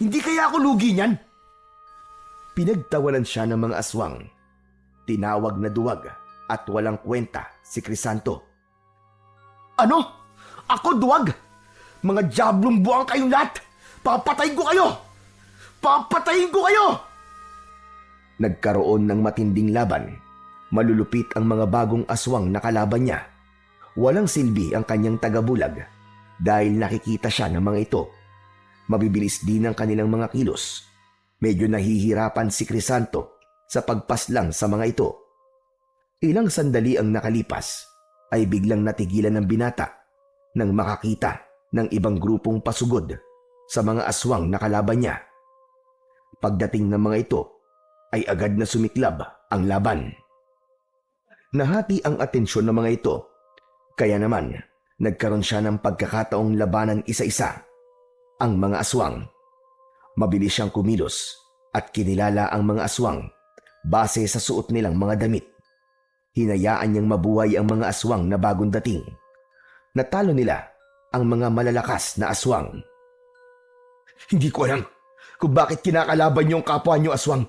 Hindi kaya ako lugi niyan? Pinagtawanan siya ng mga aswang. Tinawag na duwag at walang kwenta si Crisanto. Ano? Ako duwag? Mga diablong buwang kayong lahat! Papatayin ko kayo! Papatayin ko kayo! Nagkaroon ng matinding laban. Malulupit ang mga bagong aswang na kalaban niya. Walang silbi ang kanyang tagabulag dahil nakikita siya ng mga ito. Mabibilis din ang kanilang mga kilos. Medyo nahihirapan si Crisanto sa pagpaslang sa mga ito. Ilang sandali ang nakalipas ay biglang natigilan ng binata nang makakita ng ibang grupong pasugod sa mga aswang na kalaban niya. Pagdating ng mga ito ay agad na sumiklab ang laban. Nahati ang atensyon ng mga ito, kaya naman nagkaroon siya ng pagkakataong labanan isa-isa ang mga aswang. Mabilis siyang kumilos at kinilala ang mga aswang base sa suot nilang mga damit. Hinayaan niyang mabuhay ang mga aswang na bagong dating. Natalo nila ang mga malalakas na aswang. Hindi ko alam kung bakit kinakalaban niyo ang kapwa niyo aswang.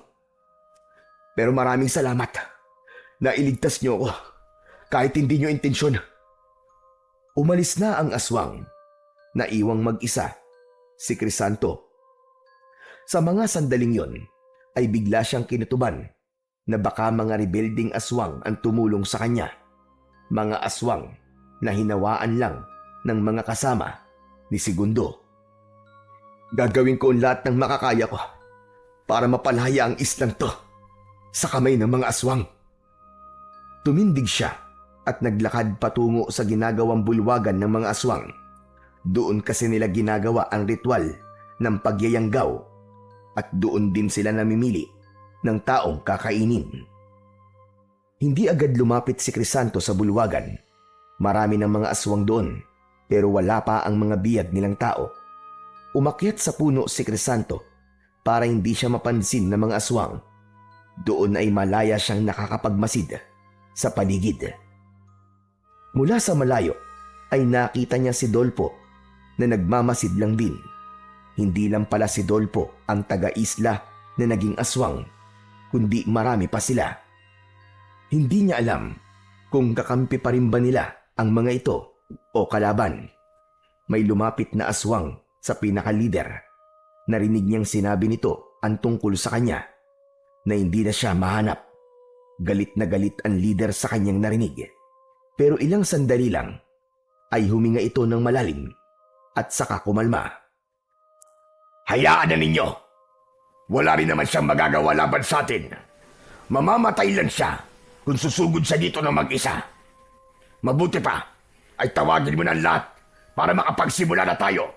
Pero maraming salamat. Nailigtas niyo ako kahit hindi niyo intensyon. Umalis na ang aswang. Naiwang mag-isa si Crisanto. Sa mga sandaling yon ay bigla siyang kinutuban na baka mga rebelding aswang ang tumulong sa kanya. Mga aswang na hinawaan lang ng mga kasama ni Segundo. Gagawin ko ang lahat ng makakaya ko para mapalaya ang islang to sa kamay ng mga aswang. Tumindig siya at naglakad patungo sa ginagawang bulwagan ng mga aswang. Doon kasi nila ginagawa ang ritual ng pagyayanggaw at doon din sila namimili ng taong kakainin. Hindi agad lumapit si Crisanto sa bulwagan. Marami ng mga aswang doon, pero wala pa ang mga biyag nilang tao. Umakyat sa puno si Crisanto para hindi siya mapansin ng mga aswang. Doon ay malaya siyang nakakapagmasid sa paligid. Mula sa malayo ay nakita niya si Dolpo na nagmamasid lang din. Hindi lang pala si Dolpo ang taga-isla na naging aswang, kundi marami pa sila. Hindi niya alam kung kakampi pa rin ba nila ang mga ito o kalaban. May lumapit na aswang sa pinaka-leader. Narinig niyang sinabi nito ang tungkol sa kanya na hindi na siya mahanap. Galit na galit ang leader sa kanyang narinig. Pero ilang sandali lang ay huminga ito ng malalim at saka kumalma. Hayaan na ninyo. Wala rin naman siyang magagawa laban sa atin. Mamamatay lang siya kung susugod siya dito ng mag-isa. Mabuti pa ay tawagin mo ng lahat para makapagsimula na tayo.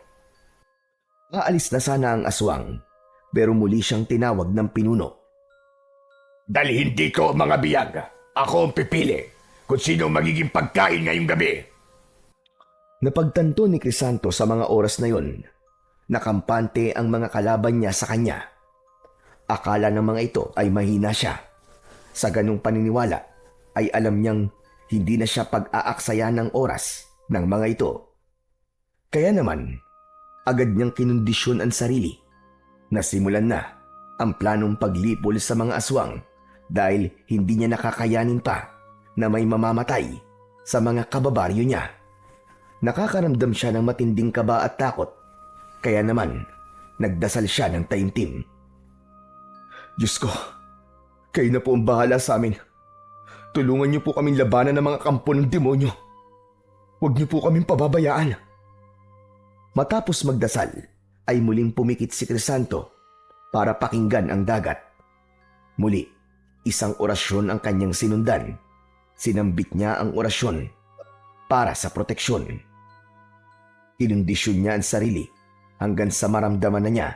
Aalis na sana ang aswang, pero muli siyang tinawag ng pinuno. Dahil hindi ko mga biyag, ako ang pipili kung sino magiging pagkain ngayong gabi. Napagtanto ni Crisanto sa mga oras na yon, nakampante ang mga kalaban niya sa kanya. Akala ng mga ito ay mahina siya. Sa ganung paniniwala ay alam niyang hindi na siya pag-aaksaya ng oras ng mga ito. Kaya naman, agad niyang kinondisyon ang sarili. Nasimulan na ang planong paglipol sa mga aswang dahil hindi niya nakakayanin pa na may mamamatay sa mga kababaryo niya. Nakakaramdam siya ng matinding kaba at takot. Kaya naman, Nagdasal siya ng taimtim. Diyos ko, kayo na po ang bahala sa amin. Tulungan niyo po kaming labanan ng mga kampo ng demonyo. Huwag niyo po kaming pababayaan. Matapos magdasal, ay muling pumikit si Crisanto para pakinggan ang dagat. Muli, isang orasyon ang kanyang sinundan. Sinambit niya ang orasyon para sa proteksyon. Kinondisyon niya ang sarili hanggang sa maramdaman na niya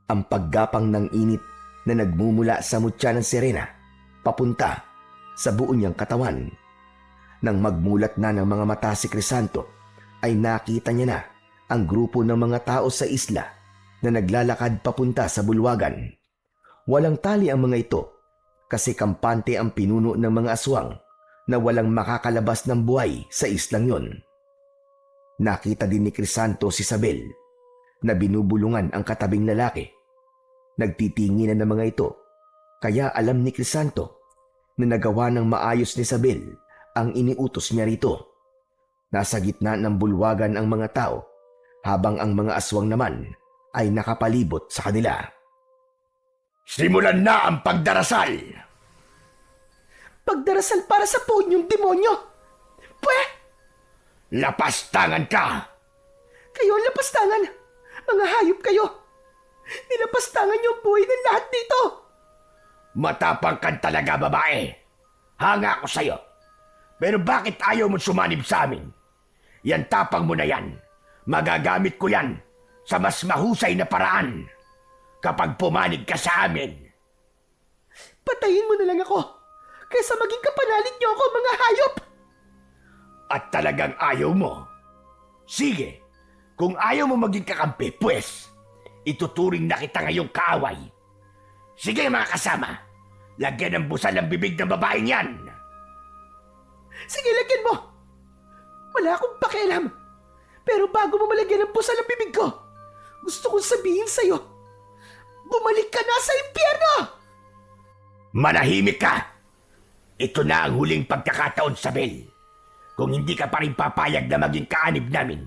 ang paggapang ng init na nagmumula sa mutya ng sirena papunta sa buo niyang katawan. Nang magmulat na ng mga mata si Crisanto, ay nakita niya na ang grupo ng mga tao sa isla na naglalakad papunta sa bulwagan. Walang tali ang mga ito kasi kampante ang pinuno ng mga aswang na walang makakalabas ng buhay sa islang yon. Nakita din ni Crisanto si Isabel na binubulungan ang katabing lalaki. Nagtitinginan ng mga ito, kaya alam ni Crisanto na nagawa ng maayos ni Isabel ang iniutos niya rito. Nasa gitna ng bulwagan ang mga tao habang ang mga aswang naman ay nakapalibot sa kanila. Simulan na ang pagdarasal! Pagdarasal para sa punyong demonyo! Pwe! Lapastangan ka! Kayo ang lapastangan! Mga hayop kayo! Nilapastangan niyo ang buhay ng lahat dito! Matapang ka talaga, babae. Hanga ako sa'yo. Pero bakit ayaw mo sumanib sa amin? Yan tapang mo na yan. Magagamit ko yan sa mas mahusay na paraan kapag pumanig ka sa amin. Patayin mo na lang ako kaysa maging kapanalig niyo ako, mga hayop! At talagang ayaw mo? Sige, kung ayaw mo maging kakampi, pues, ituturing na kita ngayong kaaway. Sige mga kasama, lagyan ng busal ang bibig ng babaeng yan. Sige, lagyan mo! Wala akong pakialam. Pero bago mo malagyan ng busal ang bibig ko, gusto kong sabihin sa'yo, bumalik ka na sa impyerno! Manahimik ka! Ito na ang huling pagkakataon, Sabel. Kung hindi ka pa rin papayag na maging kaanib namin,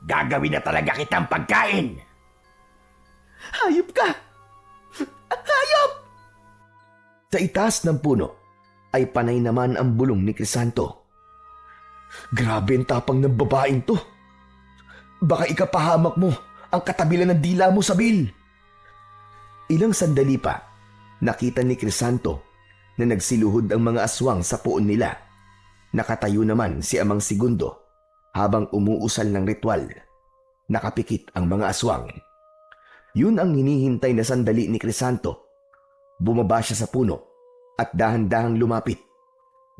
gagawin na talaga kitang pagkain. Hayop ka! Hayop! Sa itaas ng puno ay panay naman ang bulong ni Crisanto. Grabe ang tapang ng babaeng to. Baka ikapahamak mo ang katabilan ng dila mo, Sabil. Ilang sandali pa, nakita ni Crisanto na nagsiluhod ang mga aswang sa puon nila. Nakatayo naman si Amang Segundo habang umuusal ng ritual. Nakapikit ang mga aswang. Yun ang hinihintay na sandali ni Crisanto. Bumaba siya sa puno at dahan-dahang lumapit.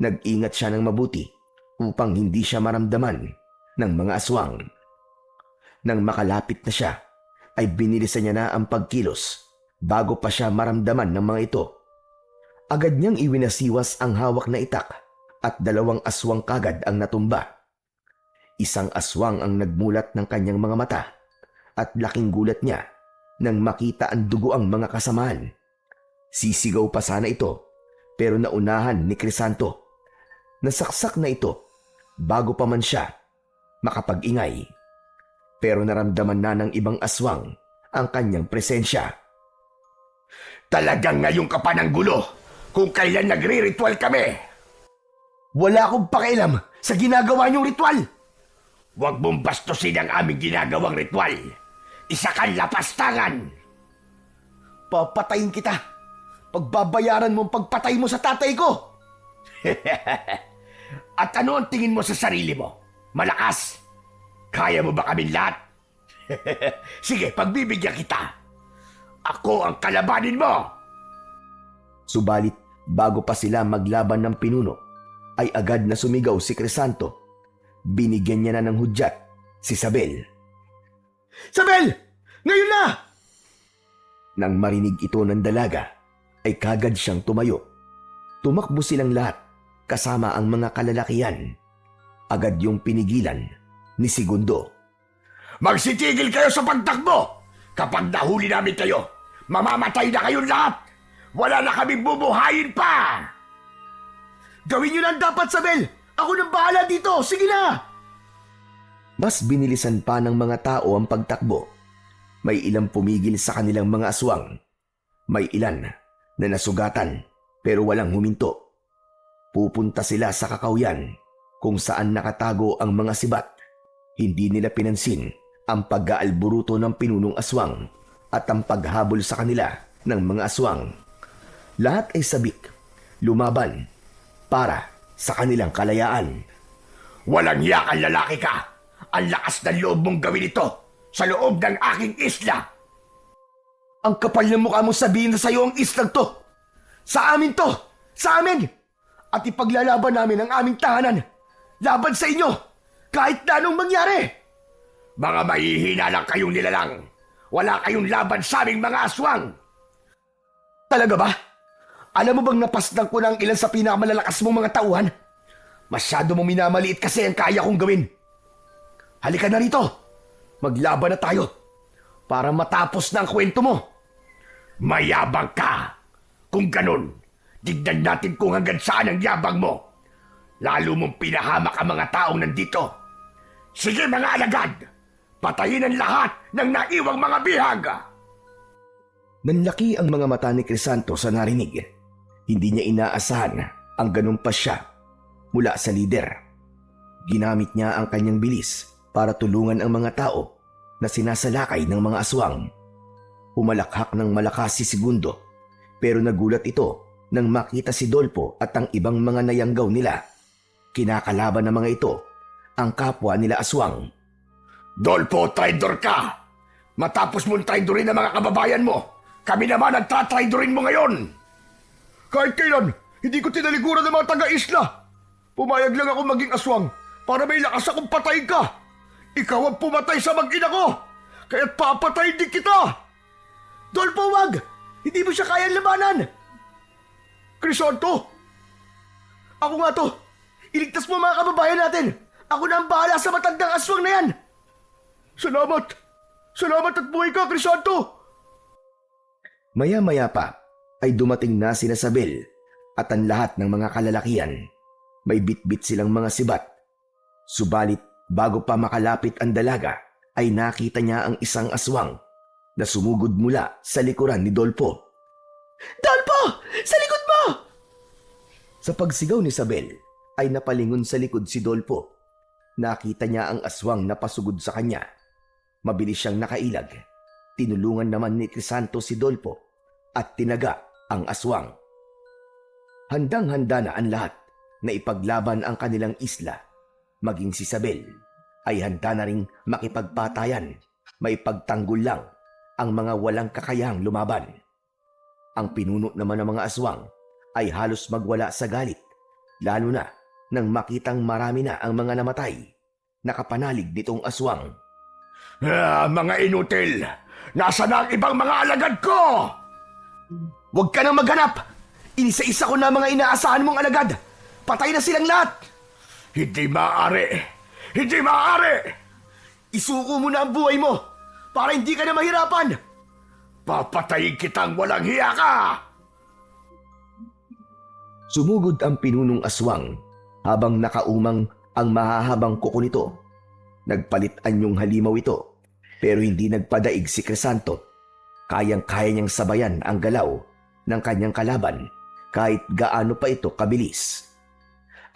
Nag-ingat siya ng mabuti upang hindi siya maramdaman ng mga aswang. Nang makalapit na siya, ay binilisan niya na ang pagkilos bago pa siya maramdaman ng mga ito. Agad niyang iwinasiwas ang hawak na itak at 2 aswang kagad ang natumba. Isang aswang ang nagmulat ng kanyang mga mata at laking gulat niya nang makita ang dugoang mga kasamaan. Sisigaw pa sana ito pero naunahan ni Crisanto. Nasaksak na ito bago pa man siya makapag-ingay. Pero naramdaman na ng ibang aswang ang kanyang presensya. Talagang ngayon ka pa ng gulo kung kailan nagre-ritual kami. Wala akong pakialam sa ginagawa niyong ritual. Huwag mong bastusin ang aming ginagawang ritual. Isa kang lapastangan. Papatayin kita. Pagbabayaran mo ang pagpatay mo sa tatay ko. At ano ang tingin mo sa sarili mo? Malakas? Kaya mo ba kami lahat? Sige, pagbibigyan kita. Ako ang kalabanin mo. Subalit, bago pa sila maglaban ng pinuno, ay agad na sumigaw si Crisanto. Binigyan niya na ng hudyat si Isabel. Isabel! Ngayon na! Nang marinig ito ng dalaga, ay kagad siyang tumayo. Tumakbo silang lahat kasama ang mga kalalakihan. Agad yung pinigilan ni Segundo. Magsitigil kayo sa pagtakbo! Kapag nahuli namin kayo, mamamatay na kayong lahat! Wala na kaming bubuhayin pa! Gawin niyo na ang dapat, Isabel! Ako nang bahala dito! Sige na! Mas binilisan pa ng mga tao ang pagtakbo. May ilang pumigil sa kanilang mga aswang. May ilan na nasugatan pero walang huminto. Pupunta sila sa kakawyan kung saan nakatago ang mga sibat. Hindi nila pinansin ang pag-aalburuto ng pinunong aswang at ang paghabol sa kanila ng mga aswang. Lahat ay sabik, lumaban para sa kanilang kalayaan. Walang yakang lalaki ka! Ang lakas ng loob mong gawin ito sa loob ng aking isla! Ang kapal ng mukha mo sabihin na sa'yo ang islang to. Sa amin to! Sa amin! At ipaglalaban namin ang aming tahanan. Laban sa inyo! Kahit na anong mangyari! Mga mahihina lang kayong nilalang. Wala kayong laban sa aming mga aswang. Talaga ba? Alam mo bang napasdan ko ng ilan sa pinakamalalakas mong mga tauhan? Masyado mong minamaliit kasi ang kaya kong gawin. Halika na rito. Maglaban na tayo. Para matapos na ang kwento mo. Mayabang ka! Kung ganun, tignan natin kung hanggang saan ang yabang mo. Lalo mong pinahamak ang mga taong nandito. Sige mga alagad! Patayin ang lahat ng naiwang mga bihag! Nanlaki ang mga mata ni Crisanto sa narinig. Hindi niya inaasahan ang ganun pa siya mula sa lider. Ginamit niya ang kanyang bilis para tulungan ang mga tao na sinasalakay ng mga aswang. Humalakhak ng malakas si Segundo, pero nagulat ito nang makita si Dolpo at ang ibang mga nayanggaw nila. Kinakalaban ng mga ito ang kapwa nila aswang. Dolpo, traidor ka! Matapos mong traidorin ang mga kababayan mo, kami naman ang tatraidorin mo ngayon! Kahit kailan, hindi ko tinalikuran ng mga taga-isla. Pumayag lang ako maging aswang para may lakas akong patayin ka. Ikaw ang pumatay sa mag-ina ko, kaya't papatayin din kita! Dolpo, wag! Hindi mo siya kayang labanan! Crisanto! Ako nga to! Iligtas mo mga kababayan natin! Ako na ang bahala sa matandang aswang na yan! Salamat! Salamat at buhay ka, Crisanto! Maya-maya pa ay dumating na sina Sabel at ang lahat ng mga kalalakihan. May bitbit silang mga sibat. Subalit bago pa makalapit ang dalaga ay nakita niya ang isang aswang na sumugod mula sa likuran ni Dolpo. Dolpo! Sa likod mo! Sa pagsigaw ni Sabel ay napalingon sa likod si Dolpo. Nakita niya ang aswang na pasugod sa kanya. Mabilis siyang nakailag. Tinulungan naman ni Crisanto si Dolpo at tinaga ang aswang. Handang-handa na ang lahat na ipaglaban ang kanilang isla. Maging si Sabel ay handa na ring makipagpatayan. May pagtanggol lang ang mga walang kakayahang lumaban. Ang pinuno naman ng mga aswang ay halos magwala sa galit, lalo na nang makitang marami na ang mga namatay. Nakapanalig nitong aswang. Mga inutil! Nasa na ang ibang mga alagad ko? Huwag ka nang maghanap! Inisa-isa ko na mga inaasahan mong alagad! Patay na silang lahat! Hindi maaari! Hindi maaari! Isuko mo na ang buhay mo para hindi ka na mahirapan! Papatayin kitang walang hiya ka! Sumugod ang pinunong aswang habang nakaumang ang mahahabang kuko nito. Nagpalit anyong halimaw ito, pero hindi nagpadaig si Crisanto. Kayang-kaya niyang sabayan ang galaw ng kanyang kalaban kahit gaano pa ito kabilis.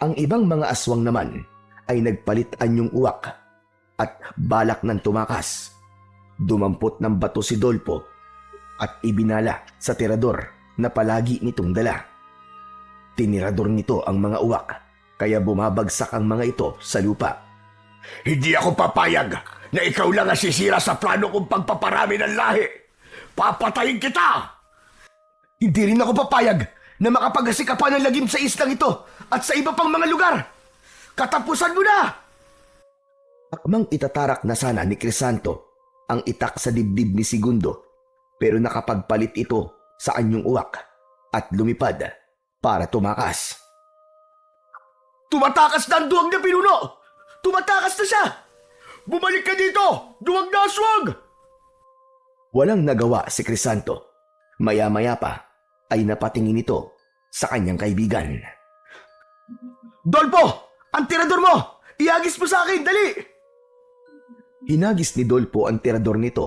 Ang ibang mga aswang naman ay nagpalit anyong uwak at balak ng tumakas. Dumampot ng bato si Dolpo at ibinala sa tirador na palagi nitong dala. Tinirador nito ang mga uwak kaya bumabagsak ang mga ito sa lupa. Hindi ako papayag na ikaw lang ang sisira sa plano kong pagpaparami ng lahi. Papatayin kita! Hindi rin ako papayag na makapag-asika pa ng lagim sa islang ito at sa iba pang mga lugar. Katapusan mo na! Akmang itatarak na sana ni Crisanto ang itak sa dibdib ni Segundo, pero nakapagpalit ito sa anyong uwak at lumipad para tumakas. Tumatakas na ang duwag na pinuno! Tumatakas na siya! Bumalik ka dito! Duwag na aswang! Walang nagawa si Crisanto. Maya-maya pa ay napatingin ito sa kanyang kaibigan. Dolpo! Ang tirador mo! Iagis mo sa akin! Dali! Hinagis ni Dolpo ang tirador nito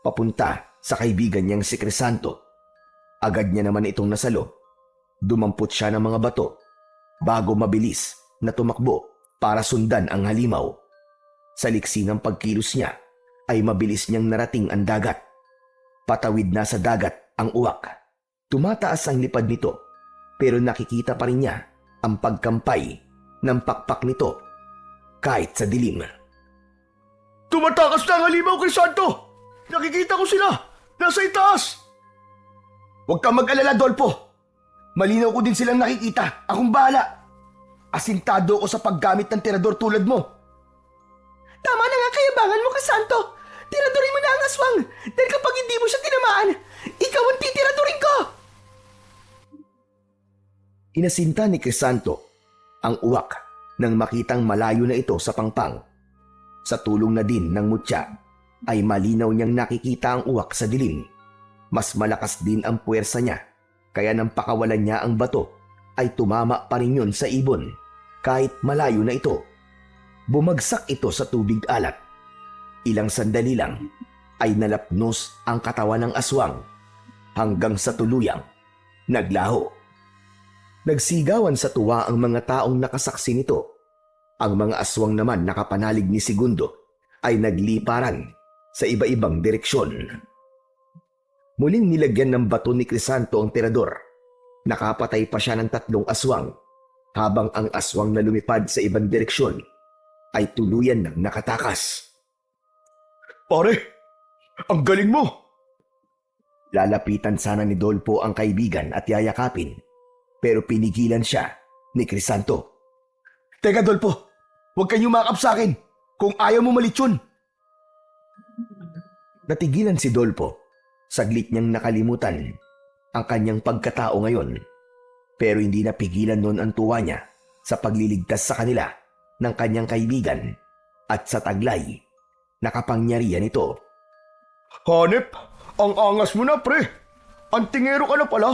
papunta sa kaibigan niyang si Crisanto. Agad niya naman itong nasalo. Dumampot siya ng mga bato bago mabilis na tumakbo para sundan ang halimaw. Sa liksi ng pagkilos niya ay mabilis niyang narating ang dagat. Patawid na sa dagat ang uwak. Tumataas ang lipad nito pero nakikita pa rin niya ang pagkampay ng pakpak nito kahit sa dilim. Tumatakas na ang halimaw, Crisanto! Nakikita ko sila! Nasa itaas! Huwag kang mag-alala, Dolpo. Malinaw ko din silang nakikita. Akong bahala. Asintado ako sa paggamit ng tirador tulad mo. Tama na nga kayabangan mo, Crisanto. Tiradurin mo na ang aswang dahil kapag hindi mo siya tinamaan, ikaw ang titiradurin ko! Inasinta ni Crisanto ang uwak nang makitang malayo na ito sa pangpang. Sa tulong na din ng mutya ay malinaw niyang nakikita ang uwak sa dilim. Mas malakas din ang puwersa niya kaya nang pakawalan niya ang bato ay tumama pa rin yun sa ibon kahit malayo na ito. Bumagsak ito sa tubig alat. Ilang sandali lang ay nalapnos ang katawan ng aswang hanggang sa tuluyang naglaho. Nagsigawan sa tuwa ang mga taong nakasaksi nito. Ang mga aswang naman nakapanalig ni Segundo ay nagliparan sa iba-ibang direksyon. Muling nilagyan ng bato ni Crisanto ang tirador. Nakapatay pa siya ng 3 aswang habang ang aswang na lumipad sa ibang direksyon ay tuluyan ng nakatakas. Pare, ang galing mo! Lalapitan sana ni Dolpo ang kaibigan at yayakapin pero pinigilan siya ni Crisanto. Teka, Dolpo, huwag kang yumakap sa akin kung ayaw mo malitsyon. Natigilan si Dolpo. Saglit niyang nakalimutan ang kanyang pagkatao ngayon. Pero hindi napigilan noon ang tuwa niya sa pagliligtas sa kanila ng kanyang kaibigan at sa taglay na kapangyarihan ito. Hanep, ang angas mo na, pre. Antingero ka na pala.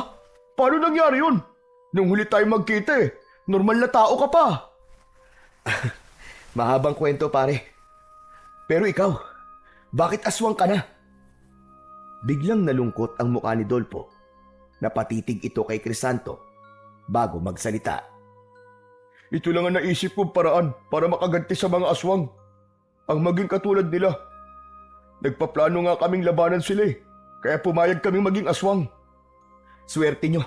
Paano nangyari yun? Nung huli tayo magkita normal na tao ka pa. Mahabang kwento, pare. Pero ikaw, bakit aswang ka na? Biglang nalungkot ang mukha ni Dolpo. Napatitig ito kay Crisanto bago magsalita. Ito lang ang naisip kong paraan para makaganti sa mga aswang. Ang maging katulad nila. Nagpaplano nga kaming labanan sila kaya pumayag kaming maging aswang. Swerte nyo.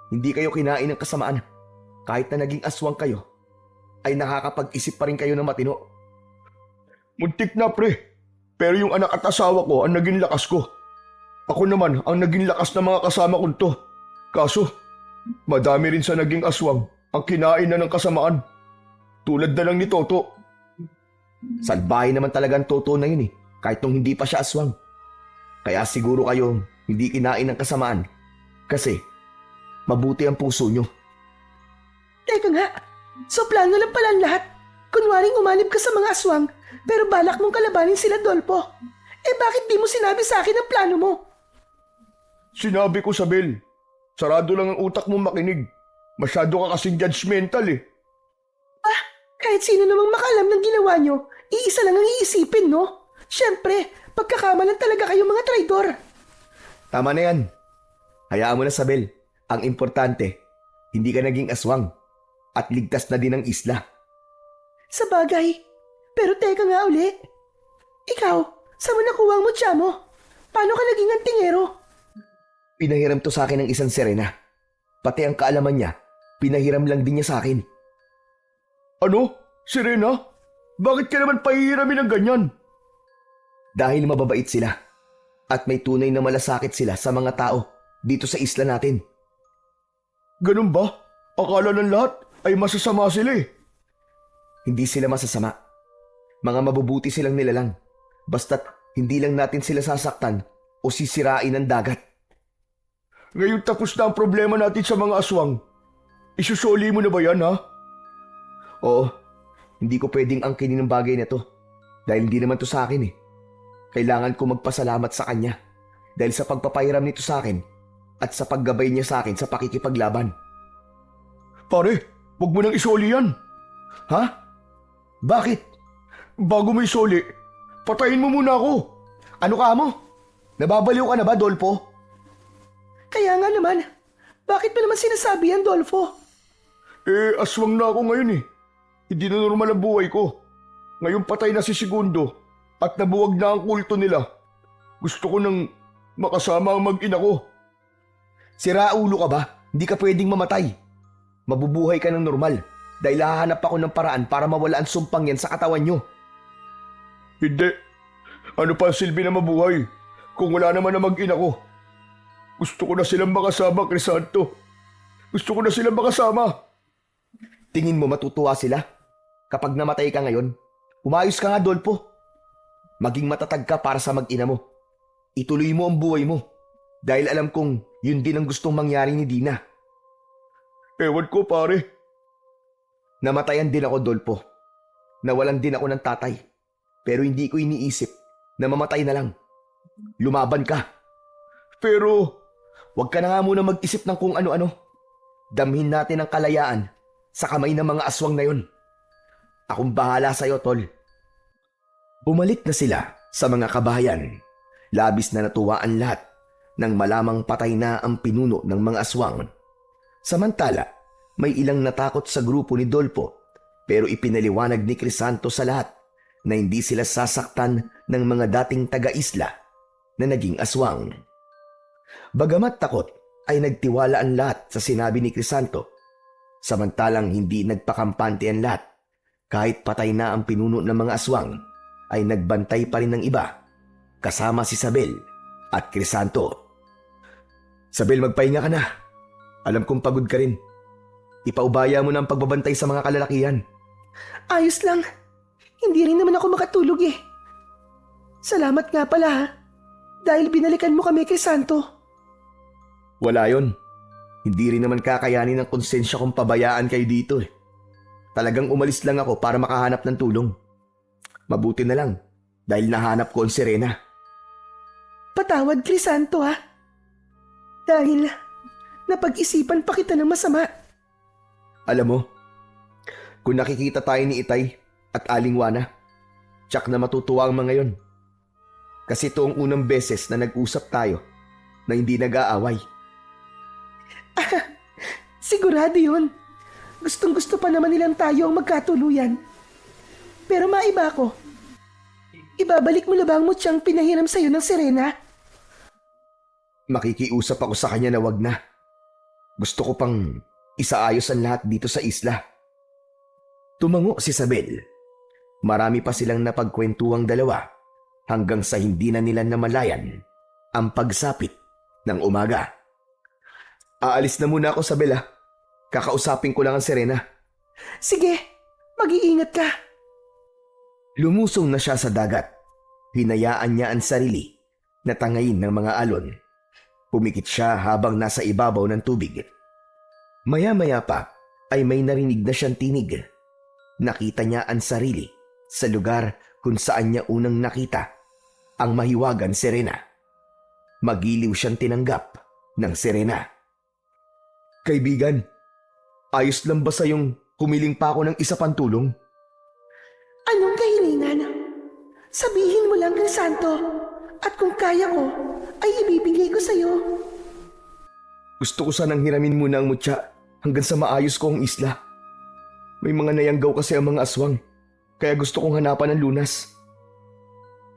Hindi kayo kinain ng kasamaan. Kahit na naging aswang kayo, ay nakakapag-isip pa rin kayo ng matino. Muntik na, pre. Pero yung anak at asawa ko ang naging lakas ko. Ako naman ang naging lakas ng mga kasama kong to. Kaso, madami rin sa naging aswang ang kinain na ng kasamaan. Tulad na lang ni Toto. Salbahe naman talaga ang Toto na yun kahit nung hindi pa siya aswang. Kaya siguro kayo hindi kinain ng kasamaan. Kasi, mabuti ang puso nyo. Teka nga, so plano lang pala ang lahat. Kunwaring umanib ka sa mga aswang, pero balak mong kalabanin sila, Dolpo. Bakit di mo sinabi sa akin ang plano mo? Sinabi ko sa Bel, sarado lang ang utak mong makinig. Masyado ka kasing judgmental Kahit sino namang makalam ng ginawa nyo, iisa lang ang iisipin, no? Siyempre, pagkakamalan talaga kayo mga traidor. Tama na yan. Hayaan mo na, Sabel. Ang importante, hindi ka naging aswang at ligtas na din ang isla. Sa bagay, pero teka nga uli. Ikaw, saan mo nakuha ang mutya mo? Paano ka naging antingero? Pinahiram to sa akin ng isang Serena. Pati ang kaalaman niya, pinahiram lang din niya sa akin. Ano? Serena? Bakit ka naman pahihiramin ng ganyan? Dahil mababait sila at may tunay na malasakit sila sa mga tao dito sa isla natin. Ganun ba? Akala ng lahat ay masasama sila Hindi sila masasama. Mga mabubuti silang nilalang. Basta't hindi lang natin sila sasaktan o sisirain ng dagat. Ngayon tapos na ang problema natin sa mga aswang. Isusoli mo na ba yan, ha? Oo, hindi ko pwedeng angkinin ng bagay na to. Dahil hindi naman to sa akin Kailangan ko magpasalamat sa kanya dahil sa pagpapahiram nito sa akin at sa paggabay niya sa akin sa pakikipaglaban. Pare, huwag mo nang isoli yan. Ha? Bakit? Bago mo isoli, patayin mo muna ako. Ano ka mo? Nababaliw ka na ba, Dolpo? Kaya nga naman, bakit mo naman sinasabi yan, Dolfo? Aswang na ako ngayon eh. Hindi na normal ang buhay ko. Ngayon patay na si Segundo at nabuwag na ang kulto nila. Gusto ko nang makasama ang mag-ina ko. Sira ulo ka ba? Hindi ka pwedeng mamatay. Mabubuhay ka ng normal dahil hahanap ako ng paraan para mawala ang sumpang yan sa katawan nyo. Hindi. Ano pa ang silbi na mabuhay kung wala naman ang mag-ina ko? Gusto ko na silang makasama, Crisanto. Gusto ko na silang makasama. Tingin mo matutuwa sila? Kapag namatay ka ngayon, umayos ka nga, Dolpo. Maging matatag ka para sa mag-ina mo. Ituloy mo ang buhay mo. Dahil alam kong yun din ang gustong mangyari ni Dina. Ewan ko, pare. Namatayan din ako, Dolpo. Nawalan din ako ng tatay. Pero hindi ko iniisip na mamatay na lang. Lumaban ka. Pero, wag ka na nga muna mag-isip ng kung ano-ano. Damhin natin ang kalayaan sa kamay ng mga aswang na yun. Akong bahala sa'yo, Tol. Bumalik na sila sa mga kabahayan. Labis na natuwa ang lahat nang malamang patay na ang pinuno ng mga aswang. Samantala, may ilang natakot sa grupo ni Dolpo pero ipinaliwanag ni Crisanto sa lahat na hindi sila sasaktan ng mga dating taga-isla na naging aswang. Bagamat takot ay nagtiwala ang lahat sa sinabi ni Crisanto. Samantalang hindi nagpakampante ang lahat. Kahit patay na ang pinuno ng mga aswang, ay nagbantay pa rin ng iba, kasama si Sabel at Crisanto. Sabel, magpahinga ka na. Alam kong pagod ka rin. Ipaubaya mo na ang pagbabantay sa mga kalalakihan. Ayos lang. Hindi rin naman ako makatulog eh. Salamat nga pala ha. Dahil binalikan mo kami kay Santo. Wala yon. Hindi rin naman kakayanin ng konsensya kong pabayaan kayo dito eh. Talagang umalis lang ako para makahanap ng tulong. Mabuti na lang dahil nahanap ko ang Serena. Patawad, Crisanto ha. Dahil napag-isipan pa kita ng masama. Alam mo, kung nakikita tayo ni Itay at Aling Wana, tsak na matutuwa ang mga yon. Kasi ito ang unang beses na nag-usap tayo na hindi nag-aaway. Sigurado yun. Gustong-gusto pa naman nilang tayo ang magkatuluyan. Pero maiba ko. Ibabalik mo na ba ang mutyang pinahiram sa'yo ng Serena? Makikiusap ako sa kanya na wag na. Gusto ko pang isaayos ang lahat dito sa isla. Tumango si Sabel. Marami pa silang napagkwentuang dalawa hanggang sa hindi na nila namalayan ang pagsapit ng umaga. Aalis na muna ako, Sabel ha. Kakausapin ko lang ang Serena. Sige, mag-iingat ka. Lumusong na siya sa dagat. Hinayaan niya ang sarili na tangayin ng mga alon. Pumikit siya habang nasa ibabaw ng tubig. Maya-maya pa ay may narinig na siyang tinig. Nakita niya ang sarili sa lugar kung saan niya unang nakita ang mahiwagan Serena. Magiliw siyang tinanggap ng Serena. Kaibigan, ayos lang ba sa'yong humiling pa ako ng isa pang tulong? Anong kahilingan? Sabihin mo lang, Crisanto. At kung kaya ko, ay ibibigay ko sa'yo. Gusto ko sanang hiramin muna ang mutya hanggang sa maayos ko ang isla. May mga nayanggaw kasi ang mga aswang, kaya gusto kong hanapan ng lunas.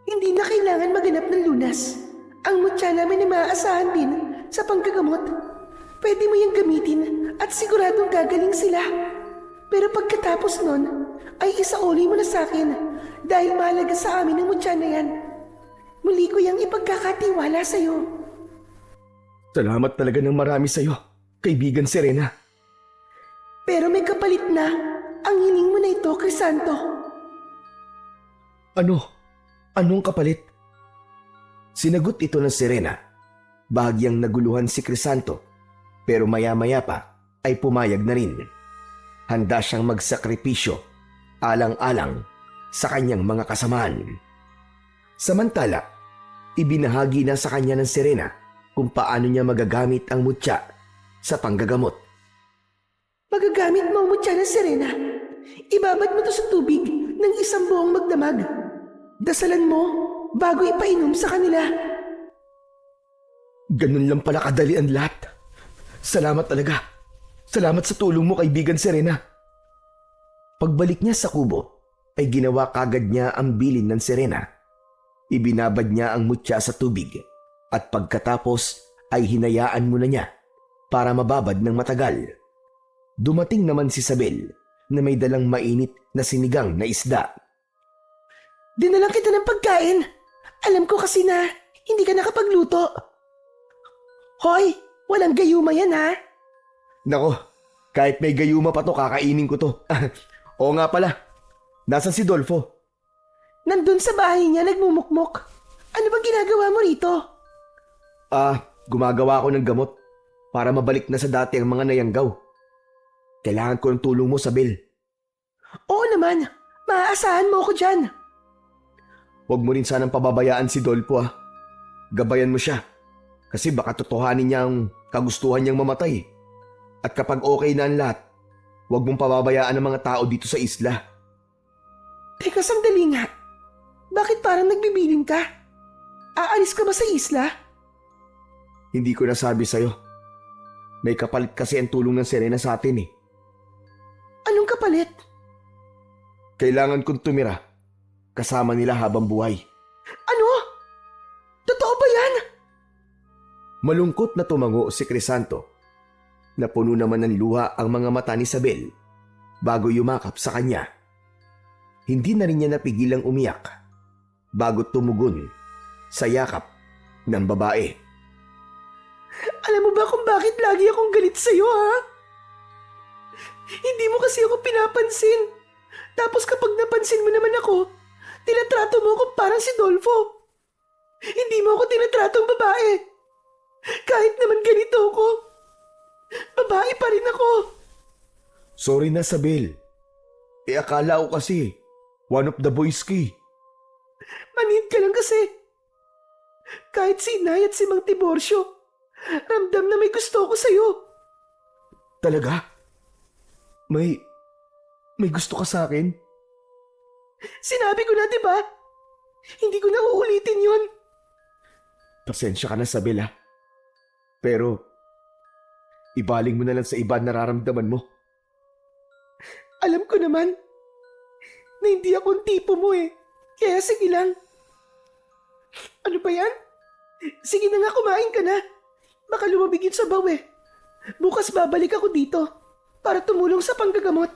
Hindi na kailangan maganap ng lunas. Ang mutya namin ay maaasahan din sa panggagamot. Pwede mo yung gamitin at siguradong gagaling sila. Pero pagkatapos nun, ay isauli mo na sa akin dahil mahalaga sa amin ang mutya na yan. Muli ko yung ipagkakatiwala sa'yo. Salamat talaga ng marami sa'yo, kaibigan Serena. Pero may kapalit na ang hiling mo na ito, Crisanto. Ano? Anong kapalit? Sinagot ito ng Serena. Bahagyang naguluhan si Crisanto, pero maya-maya pa ay pumayag na rin. Handa siyang magsakripisyo, alang-alang sa kanyang mga kasamaan. Samantala, ibinahagi na sa kanya ng Serena kung paano niya magagamit ang mutya sa panggagamot. Magagamit mo ang mutya ng Serena. Ibabad mo to sa tubig ng isang buong magdamag. Dasalan mo bago ipainom sa kanila. Ganun lang pala kadali ang lahat. Salamat talaga. Salamat sa tulong mo, kaibigan Serena. Pagbalik niya sa kubo, ay ginawa kagad niya ang bilin ng Serena. Ibinabad niya ang mutya sa tubig at pagkatapos ay hinayaan muna niya para mababad ng matagal. Dumating naman si Isabel na may dalang mainit na sinigang na isda. Dinalang kita ng pagkain. Alam ko kasi na hindi ka nakapagluto. Hoy, walang gayuma yan ha. Nako, kahit may gayuma pa to, kakainin ko to. Oo nga pala, nasan si Dolfo? Nandun sa bahay niya nagmumukmok. Ano bang ginagawa mo rito? Gumagawa ako ng gamot para mabalik na sa dati ang mga nayanggaw. Kailangan ko ng tulong mo, Sabel. Oo naman, maaasahan mo ako dyan. Huwag mo rin sanang pababayaan si Dolfo. Gabayan mo siya. Kasi baka totohanin niya ang kagustuhan niyang mamatay. At kapag okay na ang lahat, huwag mong pababayaan ang mga tao dito sa isla. Teka, sandali nga. Bakit parang nagbibiling ka? Aalis ka ba sa isla? Hindi ko nasabi sa'yo. May kapalit kasi ang tulong ng Serena sa atin eh. Anong kapalit? Kailangan kong tumira kasama nila habang buhay. Ano? Totoo ba yan? Malungkot na tumango si Crisanto. Napuno naman ng luha ang mga mata ni Isabel bago yumakap sa kanya. Hindi na rin niya napigilang umiyak bago tumugon sa yakap ng babae. Alam mo ba kung bakit lagi akong galit sa'yo, ha? Hindi mo kasi ako pinapansin. Tapos kapag napansin mo naman ako, tinatrato mo ako parang si Dolfo. Hindi mo ako tinatratong babae. Kahit naman ganito ako, babae pa rin ako. Sorry na, Isabel. Akala ko kasi one of the boys ki. Manhid ka lang kasi. Kahit si Inay at si Mang Tiborcio, ramdam na may gusto ko sa'yo. Talaga? May gusto ka sa akin? Sinabi ko na, di ba? Hindi ko na uulitin yun. Pasensya ka na, Isabel. Pero, ibaling mo na lang sa iba ang nararamdaman mo. Alam ko naman na hindi ako ang tipo mo eh. Kaya sige lang. Ano ba yan? Sige na nga, kumain ka na. Baka lumabig yun sa baw eh. Bukas babalik ako dito para tumulong sa panggagamot.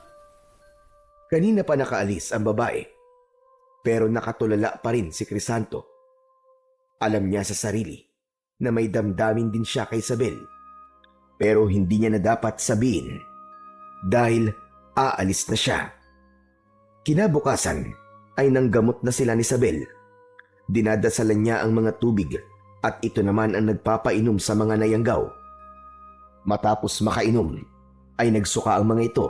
Kanina pa nakaalis ang babae, pero nakatulala pa rin si Crisanto. Alam niya sa sarili na may damdamin din siya kay Isabel, pero hindi niya na dapat sabihin dahil aalis na siya. Kinabukasan ay nanggamot na sila ni Isabel. Dinadasalan niya ang mga tubig at ito naman ang nagpapainom sa mga nayanggaw. Matapos makainom ay nagsuka ang mga ito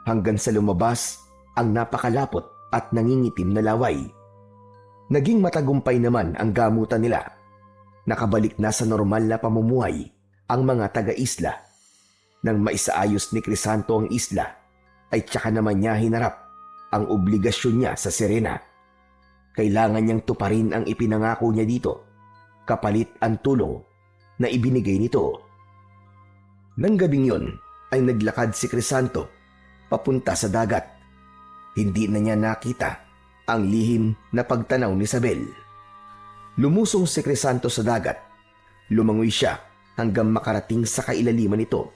hanggang sa lumabas ang napakalapot at nangingitim na laway. Naging matagumpay naman ang gamutan nila. Nakabalik na sa normal na pamumuhay ang mga taga-isla. Nang maisaayos ni Crisanto ang isla, ay tsaka naman niya hinarap ang obligasyon niya sa Serena. Kailangan niyang tuparin ang ipinangako niya dito, kapalit ang tulong na ibinigay nito. Nang gabing yon ay naglakad si Crisanto papunta sa dagat. Hindi na niya nakita ang lihim na pagtanaw ni Isabel. Lumusong si Crisanto sa dagat. Lumangoy siya hanggang makarating sa kailaliman nito.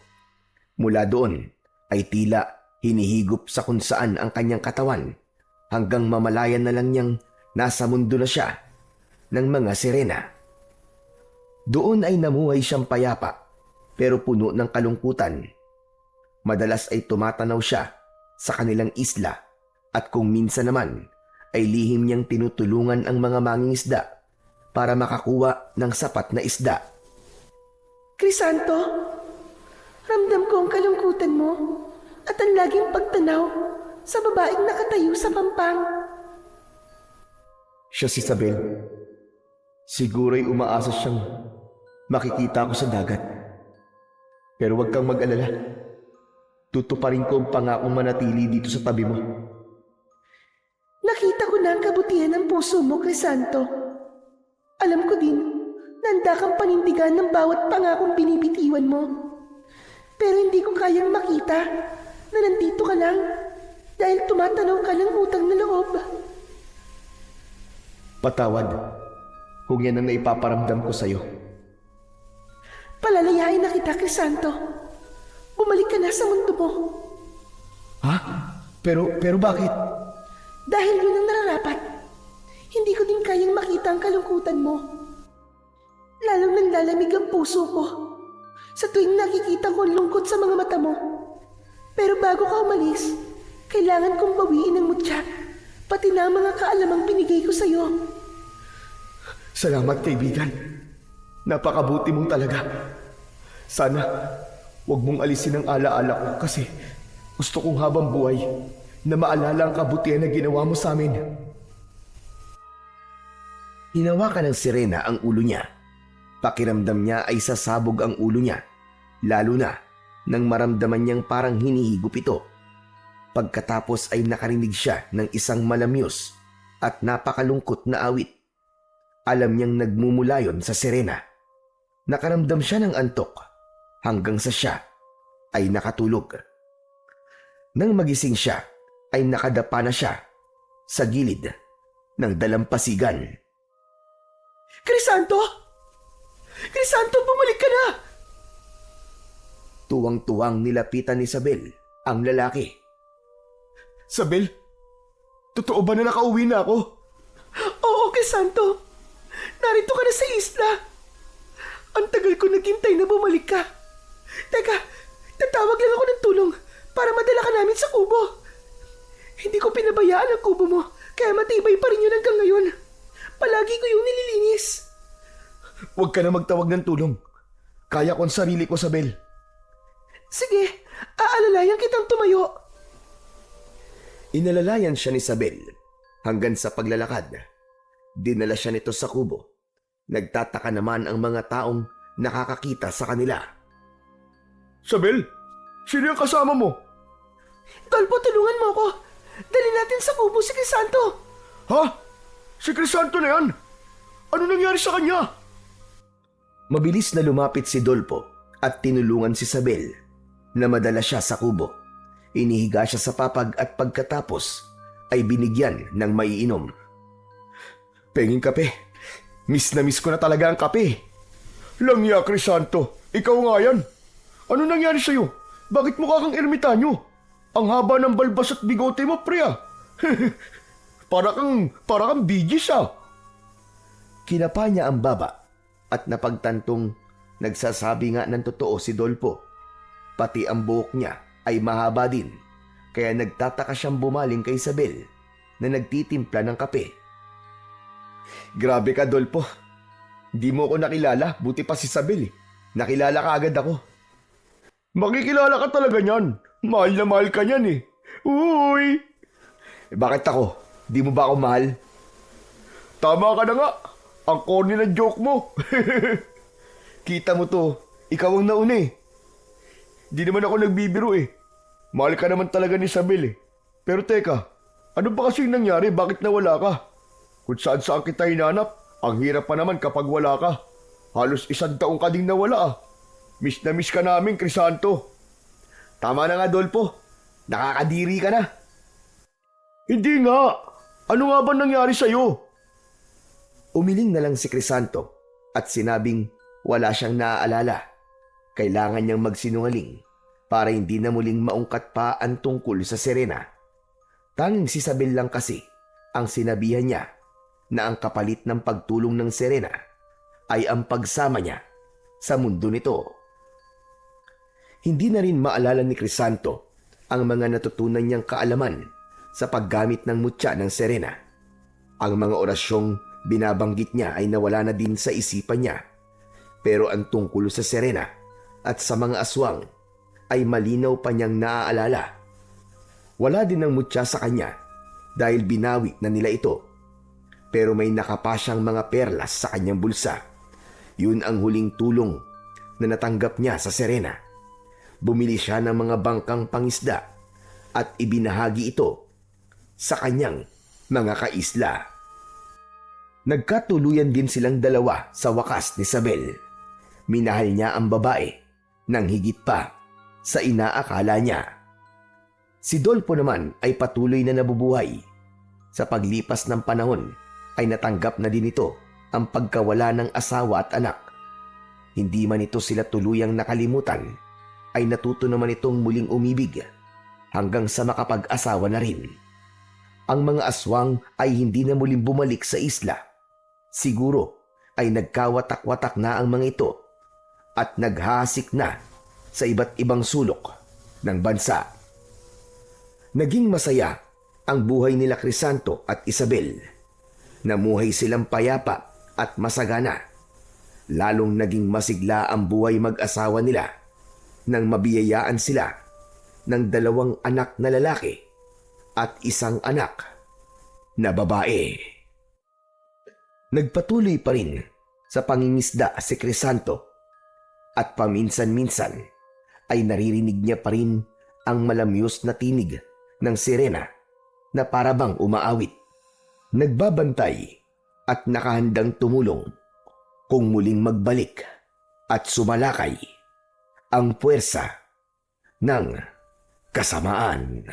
Mula doon ay tila hinihigop sa kung saan ang kanyang katawan hanggang mamalayan na lang niyang nasa mundo na siya ng mga sirena. Doon ay namuhay siyang payapa pero puno ng kalungkutan. Madalas ay tumatanaw siya sa kanilang isla at kung minsan naman ay lihim niyang tinutulungan ang mga mangingisda para makakuha ng sapat na isda. Crisanto, ramdam ko ang kalungkutan mo at ang laging pagtanaw sa babaeng nakatayo sa pampang. Siya si Isabel. Siguro'y umaasa siyang makikita ko sa dagat. Pero huwag kang mag-alala. Tutuparin ko ang pangakong manatili dito sa tabi mo. Nakita ko na ang kabutihan ng puso mo, Crisanto. Alam ko din Nanda kang panindigan ng bawat pangakong binibitiwan mo. Pero hindi ko kayang makita na nandito ka lang dahil tumatanaw ka ng utang na loob. Patawad kung yan ang naipaparamdam ko sa'yo. Palalayain na kita, Crisanto. Bumalik ka na sa mundo mo. Ha? Pero bakit? Dahil yun ang nararapat. Hindi ko din kayang makita ang kalungkutan mo. Lalong nanlalamig ang puso ko sa tuwing nakikita ko ang lungkot sa mga mata mo. Pero bago ka umalis, kailangan kong bawiin ang mutya, pati na ang mga kaalamang binigay ko sa'yo. Salamat, kaibigan. Napakabuti mong talaga. Sana huwag mong alisin ang alaala ko kasi gusto kong habang buhay na maalala ang kabutihan na ginawa mo sa amin. Hinawakan ng Serena ang ulo niya. Pakiramdam niya ay sasabog ang ulo niya, lalo na nang maramdaman niyang parang hinihigop ito. Pagkatapos ay nakarinig siya ng isang malamyos at napakalungkot na awit. Alam niyang nagmumula yon sa Serena. Nakaramdam siya ng antok hanggang sa siya ay nakatulog. Nang magising siya, ay nakadapa na siya sa gilid ng dalampasigan. Crisanto! Crisanto, bumalik ka na! Tuwang-tuwang nilapitan ni Isabel ang lalaki. Isabel, totoo ba na nakauwi na ako? Oo, Crisanto. Narito ka na sa isla. Ang tagal ko naghintay na bumalik ka. Teka, tatawag lang ako ng tulong para madala ka namin sa kubo. Hindi ko pinabayaan ang kubo mo, kaya matibay pa rin yun hanggang ngayon. Palagi ko yung nililinis. Huwag ka na magtawag ng tulong. Kaya ko ang sarili ko, Isabel. Sige, aalalayan kitang tumayo. Inalalayan siya ni Isabel hanggang sa paglalakad. Dinala siya nito sa kubo. Nagtataka naman ang mga taong nakakakita sa kanila. Isabel, sino yung kasama mo? Dolpo, tulungan mo ako. Dali natin sa kubo si Crisanto. Ha? Si Crisanto na yan? Ano nangyari sa kanya? Mabilis na lumapit si Dolpo at tinulungan si Isabel na madala siya sa kubo. Inihiga siya sa papag at pagkatapos ay binigyan ng maiinom. Penging kape. Miss na miss ko na talaga ang kape. Langya, Crisanto. Ikaw nga yan. Ano nangyari sa'yo? Bakit mukha kang ermitanyo? Ang haba ng balbas at bigote mo, pre ah. para kang bigis ah. Kinapa niya ang baba at napagtantong nagsasabi nga ng totoo si Dolpo. Pati ang buhok niya ay mahaba din, kaya nagtataka siyang bumaling kay Isabel na nagtitimpla ng kape. Grabe ka, Dolpo. Di mo ako nakilala, buti pa si Isabel eh. Nakilala ka agad ako. Makikilala ka talaga niyan. Mahal na mahal ka niyan eh. Uy! Bakit ako? Di mo ba ako mahal? Tama ka na nga. Ang corny ng joke mo. Kita mo to, ikaw ang nauna eh. Di naman ako nagbibiro eh. Mahal ka naman talaga ni Isabel eh. Pero teka, ano ba kasi nangyari? Bakit nawala ka? Kung saan kita hinanap, ang hirap pa naman kapag wala ka. Halos 1 taong ka ding nawala ah. Miss na miss ka namin, Crisanto. Tama na nga, Dolpo. Nakakadiri ka na. Hindi nga. Ano nga ba nangyari sa'yo? Umiling na lang si Crisanto at sinabing wala siyang naaalala. Kailangan niyang magsinungaling para hindi na muling maungkat pa ang tungkol sa Serena. Tanging si Isabel lang kasi ang sinabihan niya na ang kapalit ng pagtulong ng Serena ay ang pagsama niya sa mundo nito. Hindi na rin maalala ni Crisanto ang mga natutunan niyang kaalaman sa paggamit ng mutya ng Serena. Ang mga orasyong binabanggit niya ay nawala na din sa isipan niya. Pero ang tungkol sa Serena at sa mga aswang ay malinaw pa niyang naaalala. Wala din ang mutya sa kanya dahil binawi na nila ito. Pero may nakapa siyang mga perlas sa kanyang bulsa. Yun ang huling tulong na natanggap niya sa Serena. Bumili siya ng mga bangkang pangisda at ibinahagi ito sa kanyang mga kaisla. Nagkatuluyan din silang dalawa sa wakas ni Isabel. Minahal niya ang babae nang higit pa sa inaakala niya. Si Dolpo naman ay patuloy na nabubuhay. Sa paglipas ng panahon ay natanggap na din ito ang pagkawala ng asawa at anak. Hindi man ito sila tuluyang nakalimutan, ay natuto naman itong muling umibig hanggang sa makapag-asawa na rin. Ang mga aswang ay hindi na muling bumalik sa isla. Siguro ay nagkawatak-watak na ang mga ito at naghasik na sa iba't ibang sulok ng bansa. Naging masaya ang buhay nila Crisanto at Isabel. Namuhay silang payapa at masagana. Lalong naging masigla ang buhay mag-asawa nila nang mabiyayaan sila ng 2 anak na lalaki at 1 anak na babae. Nagpatuloy pa rin sa pangingisda si Crisanto at paminsan-minsan ay naririnig niya pa rin ang malamyos na tinig ng sirena na parabang umaawit. Nagbabantay at nakahandang tumulong kung muling magbalik at sumalakay ang puwersa ng kasamaan.